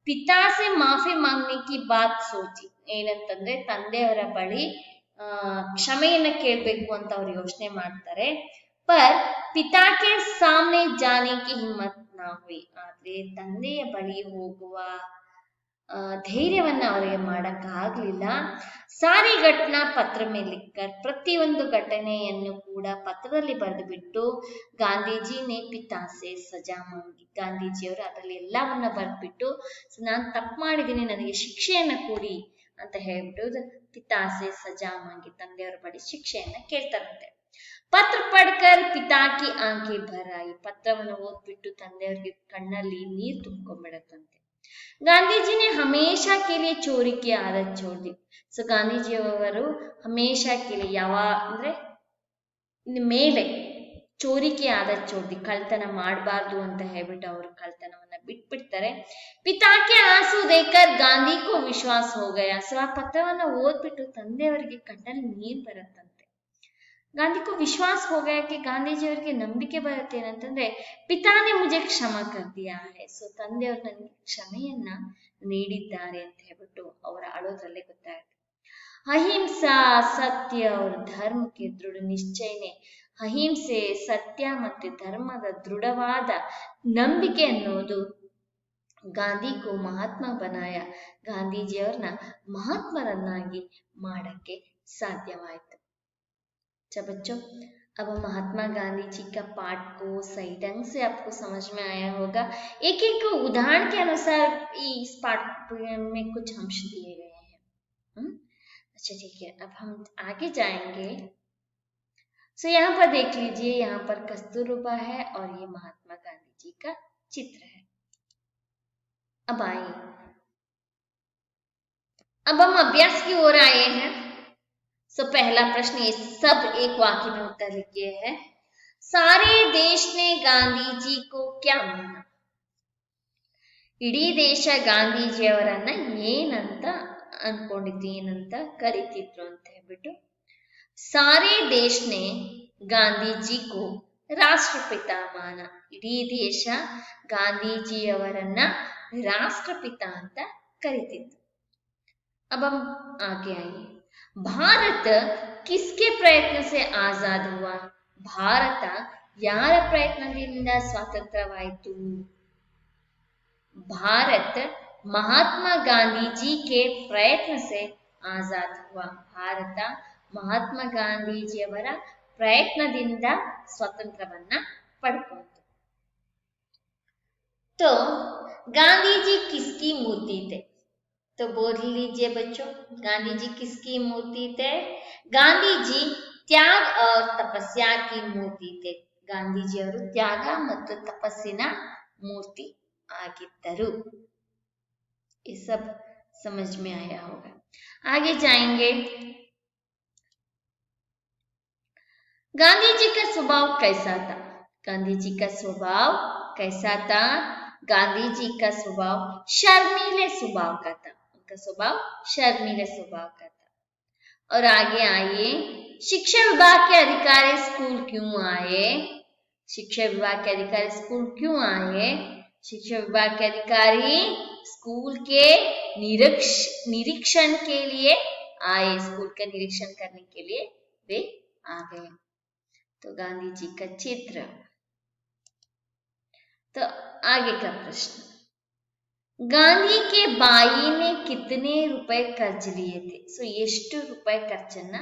ಪಿತಾ ಸೆ ಮಾಫಿ ಮಾಂಗ್ನೆ ಕಿ ಬಾತ್ ಸೋಚಿ, ಏನಂತಂದ್ರೆ ತಂದೆಯವರ ಬಳಿ ಕ್ಷಮೆಯನ್ನ ಕೇಳಬೇಕು ಅಂತ ಅವ್ರು ಯೋಚನೆ ಮಾಡ್ತಾರೆ. ಪರ್ ಪಿತಾ ಕೆ ಸಾಮ್ನೆ ಜಾನೆ ಕಿ ಹಿಮ್ಮತ್ ನಾ ಹುಯಿ, ಆದ್ರೆ ತಂದೆಯ ಬಳಿ ಹೋಗುವ ಧೈರ್ಯವನ್ನ ಅವರಿಗೆ ಮಾಡಕ್ಕಾಗ್ಲಿಲ್ಲ. ಸಾರಿ ಘಟನಾ ಪತ್ರ ಮೇಲೆ ಲಿಖಕರ್, ಪ್ರತಿಯೊಂದು ಘಟನೆಯನ್ನು ಕೂಡ ಪತ್ರದಲ್ಲಿ ಬರೆದು ಬಿಟ್ಟು ಗಾಂಧೀಜಿನೇ ಪಿತಾಸೆ ಸಜಾ ಮಾಂಗಿ, ಗಾಂಧೀಜಿಯವರು ಅದರಲ್ಲಿ ಎಲ್ಲವನ್ನ ಬರೆದ್ಬಿಟ್ಟು ನಾನು ತಪ್ಪು ಮಾಡಿದ್ದೀನಿ, ನನಗೆ ಶಿಕ್ಷೆಯನ್ನ ಕೊಡಿ ಅಂತ ಹೇಳ್ಬಿಟ್ಟು ಪಿತಾಸೆ ಸಜಾ ಮಾಂಗಿ, ತಂದೆಯವರ ಬಳಿ ಶಿಕ್ಷೆಯನ್ನ ಕೇಳ್ತಾರಂತೆ. ಪತ್ರ ಪಡ್ಕರ್ ಪಿತಾಕಿ ಆಂಖಿ ಭರಾಯಿ, ಪತ್ರವನ್ನು ಓದ್ಬಿಟ್ಟು ತಂದೆಯವರಿಗೆ ಕಣ್ಣಲ್ಲಿ ನೀರು ತುಂಬ್ಕೊಂಡ್ಬಿಡತ್ತಂತೆ. ಗಾಂಧೀಜಿನೇ ಹಮೇಶಾ ಕೇಳಿ ಚೋರಿ ಕಿ ಆದತ್ छोड़ दी. ಸೊ ಗಾಂಧೀಜಿಯವರು ಹಮೇಶಾ ಕೇಳಿ ಅಂದ್ರೆ ಮೇಲೆ ಚೋರಿಕೆ ಆದತ್ छोड़ दी, ಕಳ್ತನ ಮಾಡಬಾರ್ದು ಅಂತ ಹೇಳ್ಬಿಟ್ಟು ಅವರು ಕಳ್ತನವನ್ನ ಬಿಟ್ಬಿಡ್ತಾರೆ. ಪಿತಾಕೆ ಆಂಸು ದೇಕರ್ ಗಾಂಧಿ ಕೋ ವಿಶ್ವಾಸ ಹೋ ಗಯಾ. ಸೊ ಆ ಪತ್ರವನ್ನ ಓದ್ಬಿಟ್ಟು ತಂದೆಯವರಿಗೆ ಕಣ್ಣಲ್ಲಿ ನೀರು ಬರುತ್ತಂತೆ. ಗಾಂಧಿ ಕೋ ವಿಶ್ವಾಸ ಹೋ ಗಯಾ ಕಿ, ಗಾಂಧೀಜಿಯವರಿಗೆ ನಂಬಿಕೆ ಬರುತ್ತೆ ಏನಂತಂದ್ರೆ ಪಿತಾನೆ ಮುಜೆ ಕ್ಷಮಾ ಕರ್ ದಿಯಾ ಹೈ. ಸೊ ತಂದೆಯವರು ನನಗೆ ಕ್ಷಮೆಯನ್ನ ನೀಡಿದ್ದಾರೆ ಅಂತ ಹೇಳ್ಬಿಟ್ಟು ಅವರ ಅಳೋದ್ರಲ್ಲೇ ಗೊತ್ತಾಗುತ್ತೆ. ಅಹಿಂಸಾ, ಸತ್ಯ और धर्म के दृढ़ निश्चय ने, ಅಹಿಂಸೆ, ಸತ್ಯ ಮತ್ತು ಧರ್ಮದ ದೃಢವಾದ ನಂಬಿಕೆ ಅನ್ನೋದು ಗಾಂಧಿಗೂ ಮಹಾತ್ಮ ಬನಾಯ, ಗಾಂಧೀಜಿಯವ್ರನ್ನ ಮಹಾತ್ಮರನ್ನಾಗಿ ಮಾಡಕ್ಕೆ ಸಾಧ್ಯವಾಯಿತು. अच्छा बच्चों, अब महात्मा गांधी जी का पाठ को सही ढंग से आपको समझ में आया होगा. एक एक उदाहरण के अनुसार इस पाठ में कुछ अंश दिए गए हैं. अच्छा ठीक है, अब हम आगे जाएंगे. सो यहाँ पर देख लीजिए, यहाँ पर कस्तूरबा है और ये महात्मा गांधी जी का चित्र है. अब आइए, अब हम अभ्यास की ओर आए हैं. सो पहला प्रश्न, ये सब एक वाक्य में उत्तर लिखिए है. सारे देश ने गांधी जी को क्या माना. ಇಡೀ ದೇಶ ಗಾಂಧೀಜಿಯವರನ್ನ ಏನಂತ ಅನ್ಕೊಂಡಿತ್ತು, ಏನಂತ ಕರಿತಿದ್ರು ಅಂತ ಹೇಳ್ಬಿಟ್ಟು. ಸಾರೇ ದೇಶನೆ ಗಾಂಧೀಜಿಗೂ ರಾಷ್ಟ್ರಪಿತ ಮಾನ, ಇಡೀ ದೇಶ ಗಾಂಧೀಜಿಯವರನ್ನ ರಾಷ್ಟ್ರಪಿತ ಅಂತ ಕರಿತಿತ್ತು. अब हम आगे आइए. भारत किसके प्रयत्न से आजाद हुआ. ಭಾರತ ಯಾರ ಪ್ರಯತ್ನದಿಂದ ಸ್ವಾತಂತ್ರ್ಯವಾಯಿತು. भारत महात्मा गांधी जी के प्रयत्न से आजाद हुआ. ಭಾರತ ಮಹಾತ್ಮ ಗಾಂಧೀಜಿಯವರ ಪ್ರಯತ್ನದಿಂದ ಸ್ವತಂತ್ರವನ್ನ ಪಡ್ಕೊಂತು. तो गांधी जी किसकी मूर्ति थे. तो बोल लीजिए बच्चों, गांधी जी किसकी मूर्ति थे. गांधी जी त्याग और तपस्या की मूर्ति थे. ಗಾಂಧೀಜಿಯವರು ತ್ಯಾಗ ಮತ್ತು ತಪಸ್ಸಿನ ಮೂರ್ತಿ ಆಗಿದ್ದರು. ये सब समझ में आया होगा. आगे जाएंगे. गांधी जी का स्वभाव कैसा था. गांधी जी का स्वभाव कैसा था. गांधी जी का स्वभाव शर्मीले स्वभाव का था. उनका स्वभाव शर्मीले स्वभाव का था. और आगे आइए, शिक्षा विभाग के अधिकारी स्कूल क्यों आए. शिक्षा विभाग के अधिकारी स्कूल क्यों आए. शिक्षा विभाग के अधिकारी स्कूल के निरीक्षण के लिए आए. स्कूल का निरीक्षण करने के लिए वे आ गए. तो गांधी जी का चित्र. तो आगे का प्रश्न, गांधी के बाई ने कितने रुपए कर्ज लिए थे. सो ಎಷ್ಟು ರೂಪಾಯಿ ಖರ್ಚನ್ನ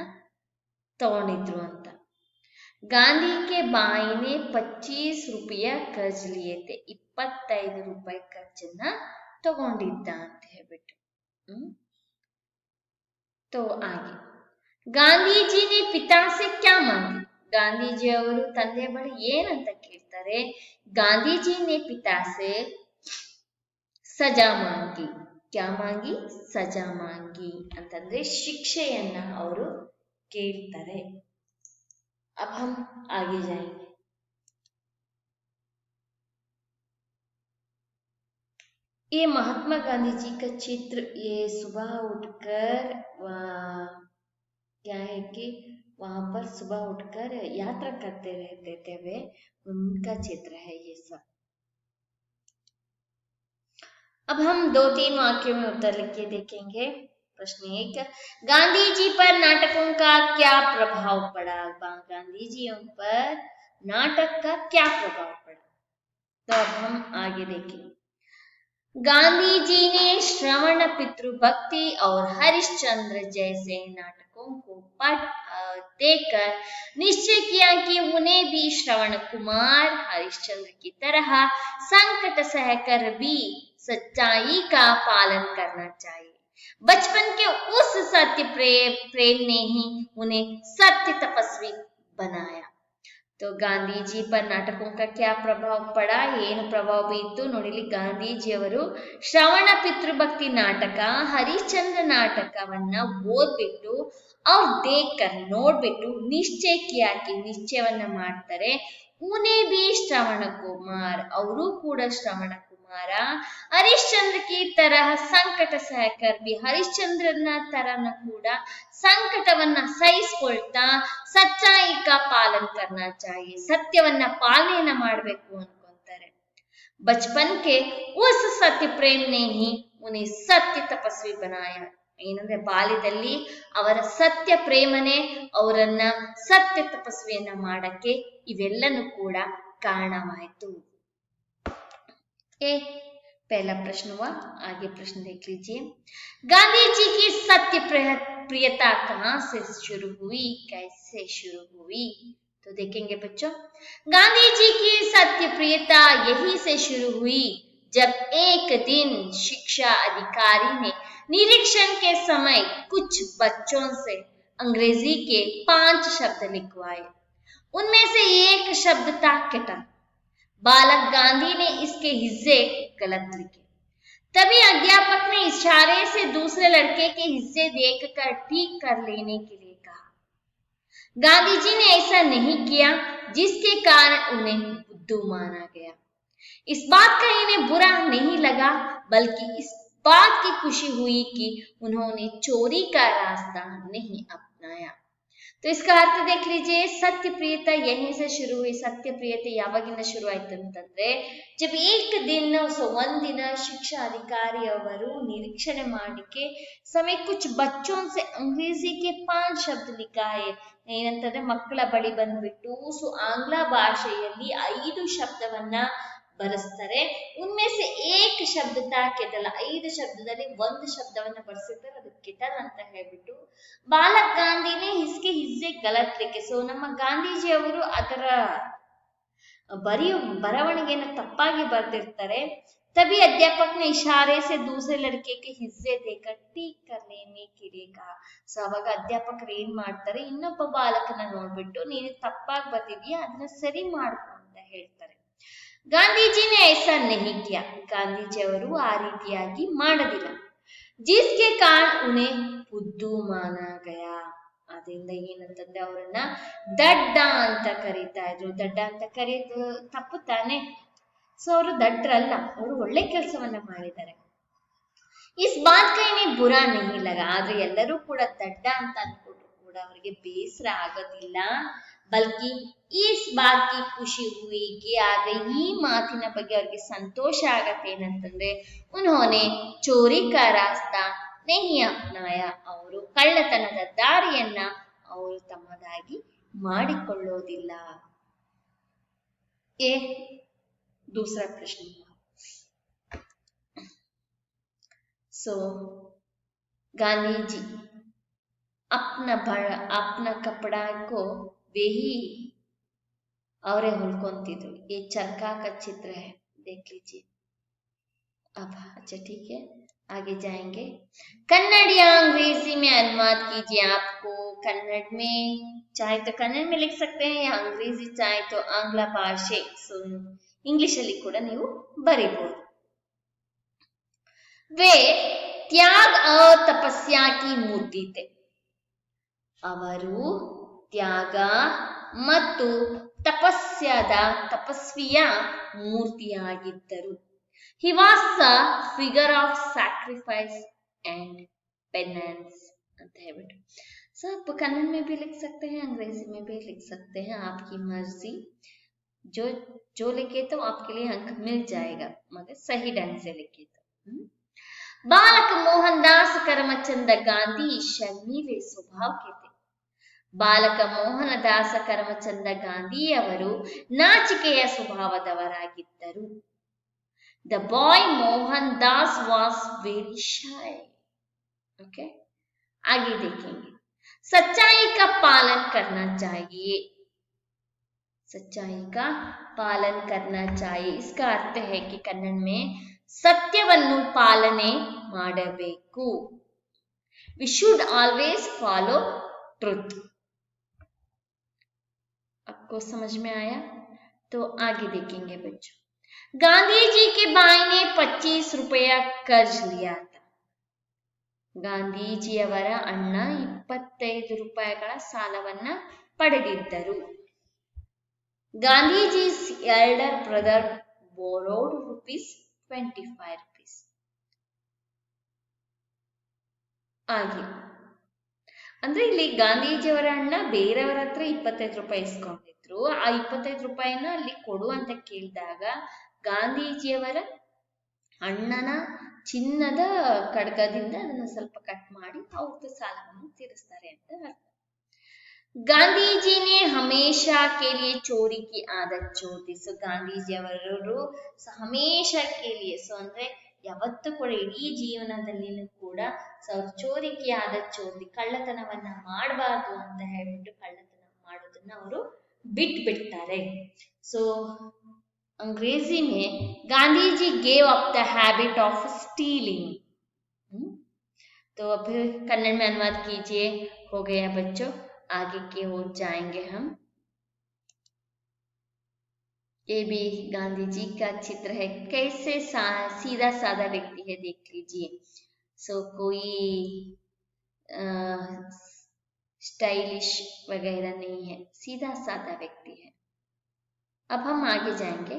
ತಗೊಂಡಿದ್ರು ಅಂತ. ಗಾಂಧಿ ಕೆ ಬಾಯಿ ನೆ 25 ರೂಪಾಯಿ कर्ज लिए थे. 25 ರೂಪಾಯಿ ಖರ್ಚನ್ನ ತಗೊಂಡಿದ್ದ ಅಂತ ಹೇಳ್ಬಿಟ್ಟು. तो आगे, गांधी जी ने पिता से क्या मांगी. ಗಾಂಧೀಜಿಯವರು ತಂದೆಯ ಬಳಿ ಏನಂತ ಕೇಳ್ತಾರೆ. ಗಾಂಧೀಜಿ ನೆ ಪಿತಾ ಸೆ ಸಜಾ ಮಾಂಗಿ. क्या मांगी, सजा मांगी ಅಂತಂದ್ರೆ ಶಿಕ್ಷೆಯನ್ನ ಅವರು ಕೇಳ್ತಾರೆ. अब हम आगे जाएंगे. ये महात्मा गांधी जी का चित्र, ये सुबह उठकर क्या है कि वहां पर सुबह उठकर यात्रा करते रहते थे वे, उनका चित्र है ये सब. अब हम 2-3 वाक्यों में उत्तर लिख के देखेंगे. प्रश्न 1, गांधी जी पर नाटकों का क्या प्रभाव पड़ा. गांधी जी पर नाटक का क्या प्रभाव पड़ा. तो अब हम आगे देखेंगे. गांधी जी ने श्रवण पितृभक्ति और हरिश्चंद्र जैसे नाटकों को देखकर निश्चय किया कि उन्हें भी श्रवण कुमार हरिश्चंद्र की तरह संकट सहकर भी सच्चाई का पालन करना चाहिए. बचपन के उस सत्य प्रेम ने ही उन्हें सत्य तपस्वी बनाया. तो ಗಾಂಧೀಜಿ पर नाटकों का क्या प्रभाव पड़ा, ಏನು ಪ್ರಭಾವ ಬೀರಿತು ನೋಡಿಲಿ. ಗಾಂಧೀಜಿಯವರು ಶ್ರವಣ ಪಿತೃಭಕ್ತಿ ನಾಟಕ, ಹರಿಶ್ಚಂದ್ರ ನಾಟಕವನ್ನ ಓದ್ಬಿಟ್ಟು ಅವ್ರು ದೇಖ್ಕರ್ ನೋಡ್ಬಿಟ್ಟು ನಿಶ್ಚಯ ಕಿಯಾಕಿ ನಿಶ್ಚಯವನ್ನ ಮಾಡ್ತಾರೆ. ಉನೇ ಬಿ ಶ್ರವಣ ಕುಮಾರ್, ಅವರು ಕೂಡ ಶ್ರವಣ ಕುಮಾರ, ಹರಿಶ್ಚಂದ್ರ ಕಿ ತರಹ ಸಂಕಟ ಸಹಕರ್ ಬಿ, ಹರಿಶ್ಚಂದ್ರನ ತರನ ಕೂಡ ಸಂಕಟವನ್ನ ಸಹಿಸ್ಕೊಳ್ತಾ ಸಚ್ಚಾಯಿ ಕಾ ಪಾಲನ್ ಕರ್ನಾ ಚಾಹಿಯೆ, ಸತ್ಯವನ್ನ ಪಾಲನೆಯನ್ನ ಮಾಡಬೇಕು ಅನ್ಕೊಂತಾರೆ. ಬಚ್ಪನ್ ಕೆ ಉಸ್ ಸತ್ಯ ಪ್ರೇಮ್ ನೇ ಹಿ ಉನ್ಹೇ ಸತ್ಯ ತಪಸ್ವಿ ಬನಾಯ. ಏನಂದ್ರೆ ಬಾಲ್ಯದಲ್ಲಿ ಅವರ ಸತ್ಯ ಪ್ರೇಮನೆ ಅವರನ್ನ ಸತ್ಯ ತಪಸ್ವಿಯನ್ನ ಮಾಡಕ್ಕೆ ಇವೆಲ್ಲನೂ ಕೂಡ ಕಾರಣವಾಯಿತು. पहला प्रश्न हुआ, आगे प्रश्न देख लीजिए. गांधी जी की सत्य प्रियता कहां से शुरू हुई, कैसे शुरू हुई. तो देखेंगे बच्चों, गांधी जी की सत्य प्रियता यही से शुरू हुई जब एक दिन शिक्षा अधिकारी ने निरीक्षण के समय कुछ बच्चों से अंग्रेजी के 5 शब्द लिखवाए. उनमें से एक शब्द था किटन. बालक गांधी ने इसके हिस्से गलत लिखे. तभी अध्यापक ने इशारे से दूसरे लड़के के हिस्से देखकर ठीक कर लेने के लिए कहा. गांधी जी ने ऐसा नहीं किया, जिसके कारण उन्हें बुद्धू माना गया. इस बात का इन्हें बुरा नहीं लगा, बल्कि इस बात की खुशी हुई कि उन्होंने चोरी का रास्ता नहीं अपनाया. तो इसका अर्थ देख लीजिए. सत्य प्रियता यहीं से शुरू हुई. सत्य प्रियತೆ ಯಾವಾಗಿಂದ ಶುರು ಆಯ್ತು ಅಂತಂದ್ರೆ, जब एक दिन ಒಂದಿನ ಶಿಕ್ಷಾ ಅಧಿಕಾರಿಯವರು ನಿರೀಕ್ಷಣೆ ಮಾಡಲಿಕ್ಕೆ समय कुछ बच्चों से अंग्रेजी के 5 शब्द लिखा है. ಏನಂತಂದ್ರೆ ಮಕ್ಕಳ ಬಳಿ ಬಂದ್ಬಿಟ್ಟು ಆಂಗ್ಲ ಭಾಷೆಯಲ್ಲಿ 5 ಶಬ್ದವನ್ನ ಬರೆಸ್ತಾರೆ. ಉನ್ಮೆ ಸೆ ಏಕ್ ಶಬ್ದ ತಾ ಕೆಟಲ್, 5 ಶಬ್ದದಲ್ಲಿ 1 ಶಬ್ದವನ್ನ ಬರೆಸಿರ್ತಾರೆ, ಅದು ಕೆಟಲ್ ಅಂತ ಹೇಳ್ಬಿಟ್ಟು ಬಾಲಕ್ ಗಾಂಧಿನೇ ಇಸ್ಕೆ ಹಿಸ್ಸೆ ಗಲತ್ ಲಿಖೆ. ಸೊ ನಮ್ಮ ಗಾಂಧೀಜಿ ಅವರು ಅದರ ಬರವಣಿಗೆಯನ್ನು ತಪ್ಪಾಗಿ ಬರೆದಿರ್ತಾರೆ. तभी अध्यापक ने इशारे से दूसरे लड़के के हिस्से देकर ठीक कर लेने के लिए कहा. ಸೊ ಅವಾಗ ಅಧ್ಯಾಪಕರು ಏನ್ ಮಾಡ್ತಾರೆ, ಇನ್ನೊಬ್ಬ ಬಾಲಕನ ನೋಡ್ಬಿಟ್ಟು ನೀನು ತಪ್ಪಾಗಿ ಬರ್ತಿದೀಯಾ, ಅದನ್ನ ಸರಿ ಮಾಡ್ಕೊ ಅಂತ ಹೇಳ್ತಾರೆ. ಗಾಂಧೀಜಿನೇ ऐसा नहीं किया. ಗಾಂಧೀಜಿ ಅವರು ಆ ರೀತಿಯಾಗಿ ಮಾಡಲಿಲ್ಲ. जिसके कारण उन्हें बुद्धू माना गया. ಅದರಿಂದ ಏನಂತಂದ್ರೆ ಅವರನ್ನ ದಡ್ಡ ಅಂತ ಕರೀತಾ ಇದ್ರು. ದಡ್ಡ ಅಂತ ಕರೆಯೋದು ತಪ್ಪು ತಾನೆ. ಸೊ ಅವರು ದಡ್ಡರಲ್ಲ, ಅವರು ಒಳ್ಳೆ ಕೆಲಸವನ್ನ ಮಾಡಿದ್ದಾರೆ. ಇಸ್ ಬಾತ್ ಕಾ ಇನ್ಹೇ ಬುರಾ ನಹೀ ಲಗಾ. ಆದ್ರೆ ಎಲ್ಲರೂ ಕೂಡ ದಡ್ಡ ಅಂತ ಅನ್ಕೊಂಡ್ರು ಕೂಡ ಅವರಿಗೆ ಬೇಸರ ಆಗೋದಿಲ್ಲ. ಬಲ್ಕಿ ಇಸ್ ಬಾತ್ ಕಿ ಖುಷಿ ಹುಯಿ ಕಿ, ಆದ್ರೆ ಈ ಮಾತಿನ ಬಗ್ಗೆ ಅವ್ರಿಗೆ ಸಂತೋಷ ಆಗತ್ತೆ. ಏನಂತಂದ್ರೆ ಉನ್ಹೋನೆ ಚೋರಿ ಕಾ ರಾಸ್ತಾ ನಹೀ ಅಪ್ನಾಯ, ಅವರು ಕಳ್ಳತನದ ದಾರಿಯನ್ನ ಅವರು ತಮ್ಮದಾಗಿ ಮಾಡಿಕೊಳ್ಳೋದಿಲ್ಲ. दूसरा प्रश्न. सो गांधी जी अपना कपड़ा को वे ही ಅವರೇ ಹೊಲ್ಕೊಂತಿದ್ರು. ये चरखा का चित्र है, देख लीजिए. अब अच्छा ठीक है, आगे जाएंगे. कन्नड़ या अंग्रेजी में अनुवाद कीजिए. आपको कन्नड़ में चाहे तो कन्नड़ में लिख सकते हैं, या अंग्रेजी चाहे तो आंग्ल भाषे इंग्लिश ಅಲ್ಲಿ ಕೂಡ ನೀವು ಬರೀಬಹುದು. वे त्याग और तपस्या की मूर्ति थे. ಅವರು ತ್ಯಾಗ ಮತ್ತು ತಪಸ್ವಿಯ ಮೂರ್ತಿಯಾಗಿದ್ದರು. He was the figure of sacrifice and penance ಅಂತ ಹೇಳ್ಬಿಟ್ಟು. So आप कन्नड़ में भी लिख सकते हैं, अंग्रेजी में भी लिख सकते हैं, आपकी मर्जी. जो लिखे तो आपके लिए अंक मिल जाएगा, मगर सही ढंग से लिखे तो. बालक मोहनदास करमचंद गांधी शर्मीले स्वभाव के थे. ಬಾಲಕ ಮೋಹನದಾಸ ಕರಮಚಂದ ಗಾಂಧಿಯವರು ನಾಚಿಕೆಯ ಸ್ವಭಾವದವರಾಗಿದ್ದರು. The boy Mohandas was very shy. Okay, आगे देखेंगे. सच्चाई का पालन करना चाहिए. सच्चाई का पालन करना चाहिए. इसका अर्थ है कि कन्नड़ में सत्यವನ್ನು ಪಾಲನೆ ಮಾಡಬೇಕು. We should always follow truth. आपको समझ में आया? तो आगे देखेंगे बच्चों. गांधी जी के भाई ने 25 रुपया कर्ज लिया था. ಗಾಂಧೀಜಿಯವರ ಅಣ್ಣ 25 ರೂಪಾಯಿಗಳ ಸಾಲವನ್ನ ಪಡೆದಿದ್ದರು. ಗಾಂಧೀಜಿ's elder brother borrowed ₹25. ಆಗಿ ಅಂದ್ರೆ ಇಲ್ಲಿ ಗಾಂಧೀಜಿಯವರ ಅಣ್ಣ ಬೇರೆಯವರ ಹತ್ರ 25 ರೂಪಾಯಿ ಇಸ್ಕೊಂಡಿದ್ರು. ಆ 25 ರೂಪಾಯಿನ ಅಲ್ಲಿ ಕೊಡು ಅಂತ ಕೇಳಿದಾಗ ಗಾಂಧೀಜಿಯವರ ಅಣ್ಣನ ಚಿನ್ನದ ಖಡ್ಗದಿಂದ ಅದನ್ನ ಸ್ವಲ್ಪ ಕಟ್ ಮಾಡಿ ಅವ್ರದ್ದು ಸಾಲವನ್ನು ತೀರಿಸ್ತಾರೆ ಅಂತ ಅರ್ಥ. ಗಾಂಧೀಜಿ ने हमेशा के लिए चोरी की आदत छोड़ दी. ಸೊ ಗಾಂಧೀಜಿಯವರು ಹಮೇಶಾ के लिए, ಸೊ ಅಂದ್ರೆ ಯಾವತ್ತೂ ಕೂಡ ಇಡೀ ಜೀವನದಲ್ಲಿನೂ ಕೂಡ ಚೋರಿಕೆ ಆದತ್ ಚೋದಿ, ಕಳ್ಳತನವನ್ನ ಮಾಡಬಾರ್ದು ಅಂತ ಹೇಳ್ಬಿಟ್ಟು ಕಳ್ಳತನ ಮಾಡೋದನ್ನ ಅವರು ಬಿಟ್ಬಿಡ್ತಾರೆ. ಸೊ अंग्रेजी में Gandhi ji gave up the habit of stealing. तो अब कन्नड़ में अनुवाद कीजिए. हो गया बच्चों, आगे की ओर जाएंगे हम. ये भी गांधी जी का चित्र है. कैसे सीधा साधा व्यक्ति है, देख लीजिए. सो कोई स्टाइलिश वगैरह नहीं है, सीधा साधा व्यक्ति है. अब हम आगे जाएंगे.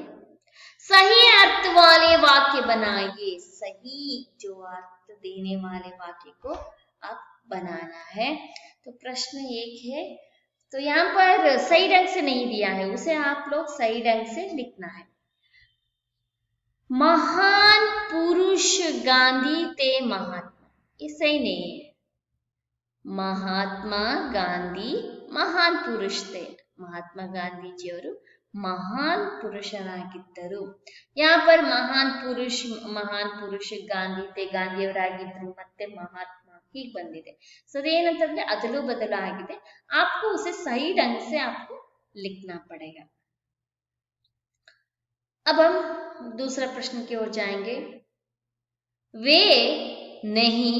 सही अर्थ वाले वाक्य बनाइए. सही जो अर्थ देने वाले वाक्य को आप बनाना है. तो प्रश्न एक है, तो यहाँ पर सही ढंग से नहीं दिया है, उसे आप लोग सही ढंग से लिखना है. महान पुरुष गांधी थे महात्मा, ये सही नहीं है. महात्मा गांधी महान पुरुष थे. महात्मा गांधी जी और महान पुरुषरागिದ್ದರು. यहाँ पर महान पुरुष गांधी थे, ಗಾಂಧಿಯವರಾಗಿದ್ರು, ಮತ್ತೆ ಮಹಾತ್ಮ ಹೀಗೆ ಬಂದಿದೆ. ಸೊ ಅದೇನಂತಂದ್ರೆ ಅದಲು ಬದಲು ಆಗಿದೆ. आपको उसे सही ढंग से आपको लिखना पड़ेगा. अब हम दूसरा प्रश्न की ओर जाएंगे. वे नहीं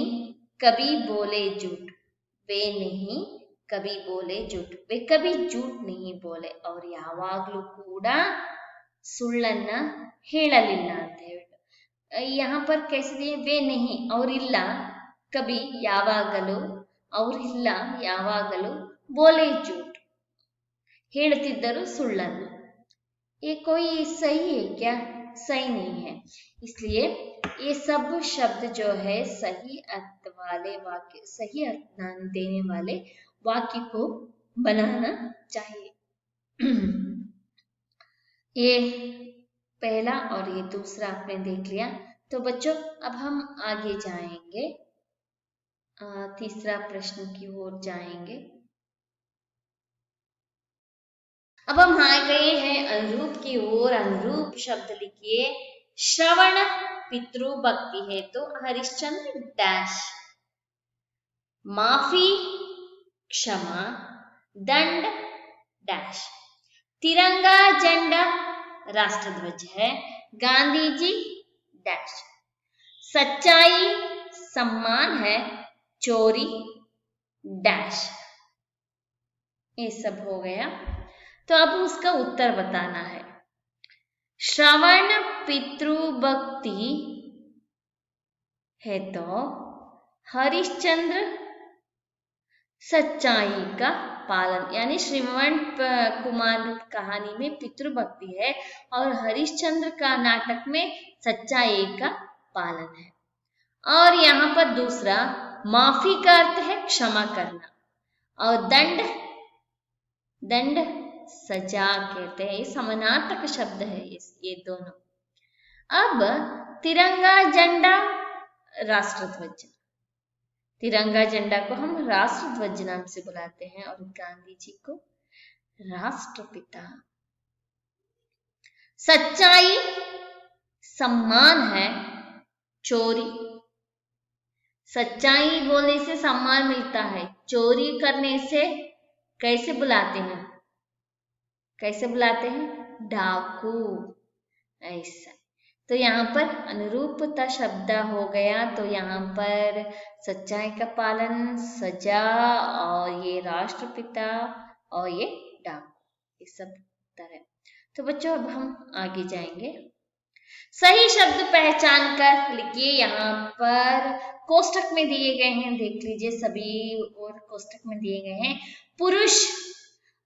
कभी बोले झूठ. वे नहीं कभी बोले झूठ. वे कभी झूठ नहीं बोले. और ಯಾವಾಗಲೂ ಕೂಡ ಸುಳ್ಳನ್ನ ಹೇಳಲಿಲ್ಲ ಅಂತ ಹೇಳ್ಬಿಟ್ಟು. यहाँ पर कैसे दिए? वे नहीं और ಇಲ್ಲ, कभी ಯಾವಾಗಲೂ, और ಇಲ್ಲ ಯಾವಾಗಲೂ, बोले झूठ ಹೇಳ್ತಿದ್ದರು ಸುಳ್ಳನ್ನು. ये कोई सही है क्या? सही नहीं है. इसलिए ये सब शब्द जो है सही अर्थ वाले वाक्य, सही अर्थ देने वाले वाक्य को बनाना चाहिए. ये पहला और ये दूसरा आपने देख लिया. तो बच्चों अब हम आगे जाएंगे, तीसरा प्रश्न की ओर जाएंगे. अब हम आ गए हैं अनुरूप की ओर. अनुरूप शब्द लिखिए. श्रवण पितृ भक्ति है तो हरिश्चंद्र डैश. माफी क्षमा दंड डैश. तिरंगा झंडा राष्ट्रध्वज है. गांधी जी डैश. सच्चाई सम्मान है, चोरी डैश. ये सब हो गया. तो अब उसका उत्तर बताना है. श्रवण पितृभक्ति है तो हरिश्चंद्र सच्चाई का पालन, यानी श्रवण कुमार कहानी में पितृभक्ति है और हरिश्चंद्र का नाटक में सच्चाई का पालन है। और यहाँ पर दूसरा माफी का अर्थ है क्षमा करना, और दंड सजा कहते हैं। समानार्थक शब्द है ये दोनों। अब तिरंगा झंडा राष्ट्रध्वज, तिरंगा झंडा को हम राष्ट्रध्वज नाम से बुलाते हैं और गांधी जी को राष्ट्रपिता। सच्चाई सम्मान है चोरी, सच्चाई बोलने से सम्मान मिलता है, चोरी करने से कैसे बुलाते हैं, डाकू, ऐसा। तो यहाँ पर अनुरूपता शब्द हो गया, तो यहाँ पर सच्चाई का पालन, सजा, और ये राष्ट्रपिता और ये डाकू, ये सब उत्तर है। तो बच्चों अब हम आगे जाएंगे। सही शब्द पहचान कर लिखिए। यहाँ पर कोष्टक में दिए गए हैं, देख लीजिए सभी, और कोष्टक में दिए गए हैं। पुरुष,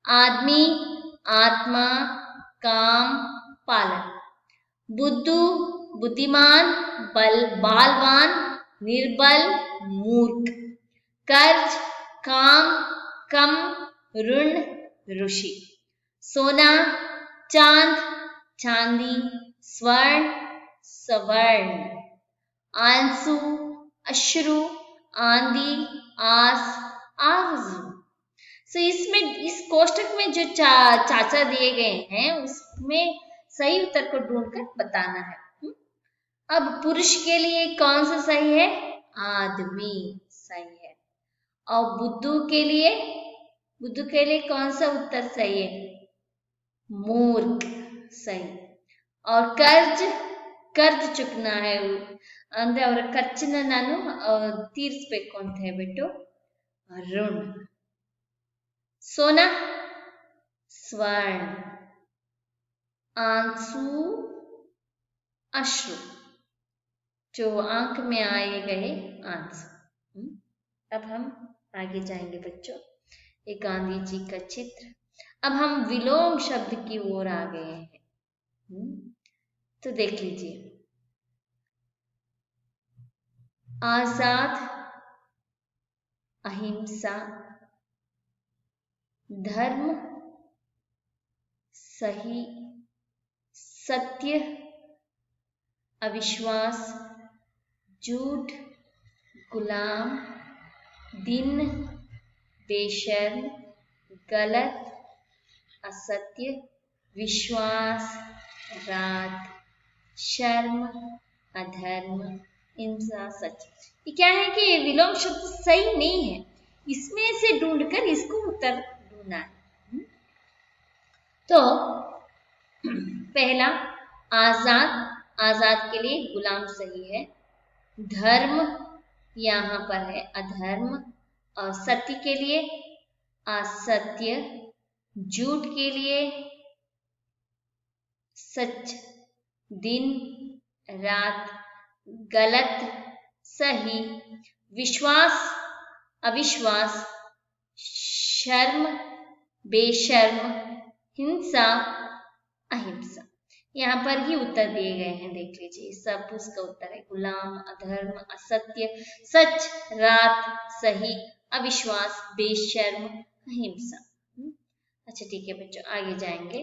आदमी, आत्मा, काम, पालन। बुद्धू, बुद्धिमान, बालवान, निर्बल, मूर्ख। कर्ज, काम, कम, ऋण, ऋषि। सोना, चांद, चांदी, स्वर्ण, सवर्ण। आंसू, अश्रु, आंधी, आस, आरज़ू। तो इसमें इस कोष्टक में जो चाचा दिए गए हैं उसमें सही उत्तर को ढूंढकर बताना है। अब पुरुष के लिए कौन सा सही है? आदमी सही है। और बुद्धू के लिए कौन सा उत्तर सही है? मूर्ख सही। और कर्ज चुकना है ಅಂದ್ರೆ ಅವರ ಖರ್ಚನ್ನ ನಾನು ತೀರಿಸಬೇಕು ಅಂತ ಹೇಳ್ಬಿಟ್ಟು ಋಣ। सोना, स्वर्ण। आंसू, अश्रु, जो आंख में आए गए आंसू। अब हम आगे जाएंगे बच्चों, एक गांधी जी का चित्र। अब हम विलोम शब्द की ओर आ गए हैं, तो देख लीजिए। आजाद, अहिंसा, धर्म, सही, सत्य, अविश्वास, झूठ, गुलाम, दिन, बेशर्म, गलत, असत्य, विश्वास, रात, शर्म, अधर्म, हिंसा, सच। ये क्या है कि ये विलोम शब्द सही नहीं है, इसमें से ढूंढकर इसको उत्तर ढूंढना है। तो पहला आजाद के लिए गुलाम सही है। धर्म यहाँ पर है अधर्म। और सत्य के लिए असत्य। झूठ के लिए सच। दिन रात। गलत सही। विश्वास अविश्वास। शर्म बेशर्म। हिंसा अहिंसा। यहाँ पर ही उत्तर दिए गए हैं, देख लीजिए। सब उसका उत्तर है गुलाम, अधर्म, असत्य, सच, रात, सही, अविश्वास, बेशर्म, अहिंसा। अच्छा ठीक है बच्चों, आगे जाएंगे।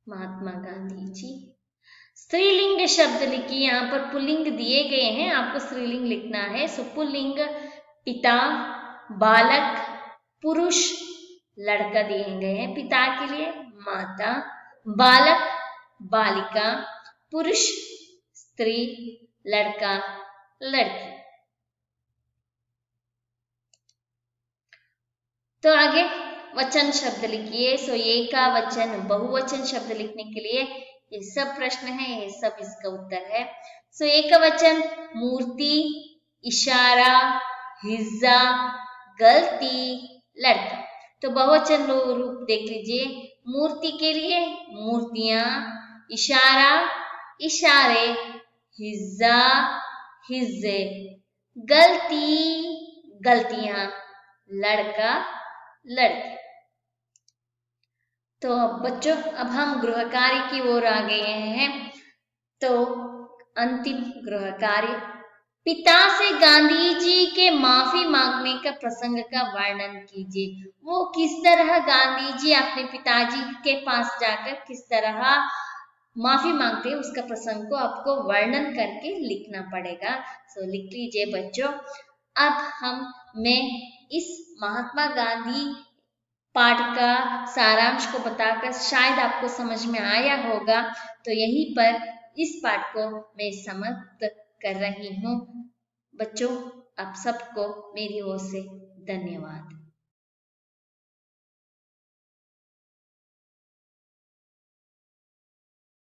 महात्मा गांधी जी। स्त्रीलिंग शब्द लिखिए। यहाँ पर पुल्लिंग दिए गए हैं, आपको स्त्रीलिंग लिखना है। सो पुल्लिंग पिता, बालक, पुरुष, लड़का दिए गए हैं। पिता के लिए माता, बालक बालिका, पुरुष स्त्री, लड़का लड़की। तो आगे वचन शब्द लिखिए। सो एकावचन, बहुवचन शब्द लिखने के लिए ये सब प्रश्न है, ये सब इसका उत्तर है। सो एकवचन मूर्ति, इशारा, हिज्जा, गलती, लड़का। तो बहुवचन रूप देख लीजिए। मूर्ति के लिए मूर्तियां, इशारा इशारे, हिज्जा हिस्से, गलती, गलतियां, लड़का, लड़की। तो अब बच्चों, अब हम गृह कार्य की ओर आ गए हैं। तो अंतिम गृह कार्य, पिता से गांधी जी के माफी मांगने का प्रसंग का वर्णन कीजिए। वो किस तरह गांधी जी अपने पिताजी के पास जाकर किस तरह माफी मांगते हैं, उसका प्रसंग को आपको वर्णन करके लिखना पड़ेगा। सो लिख लीजिए बच्चों। अब मैं इस महात्मा गांधी पाठ का सारांश को बताकर शायद आपको समझ में आया होगा। तो यहीं पर इस पाठ को मैं समाप्त कर रही हूँ। बच्चों, आप सबको मेरी ओर से धन्यवाद।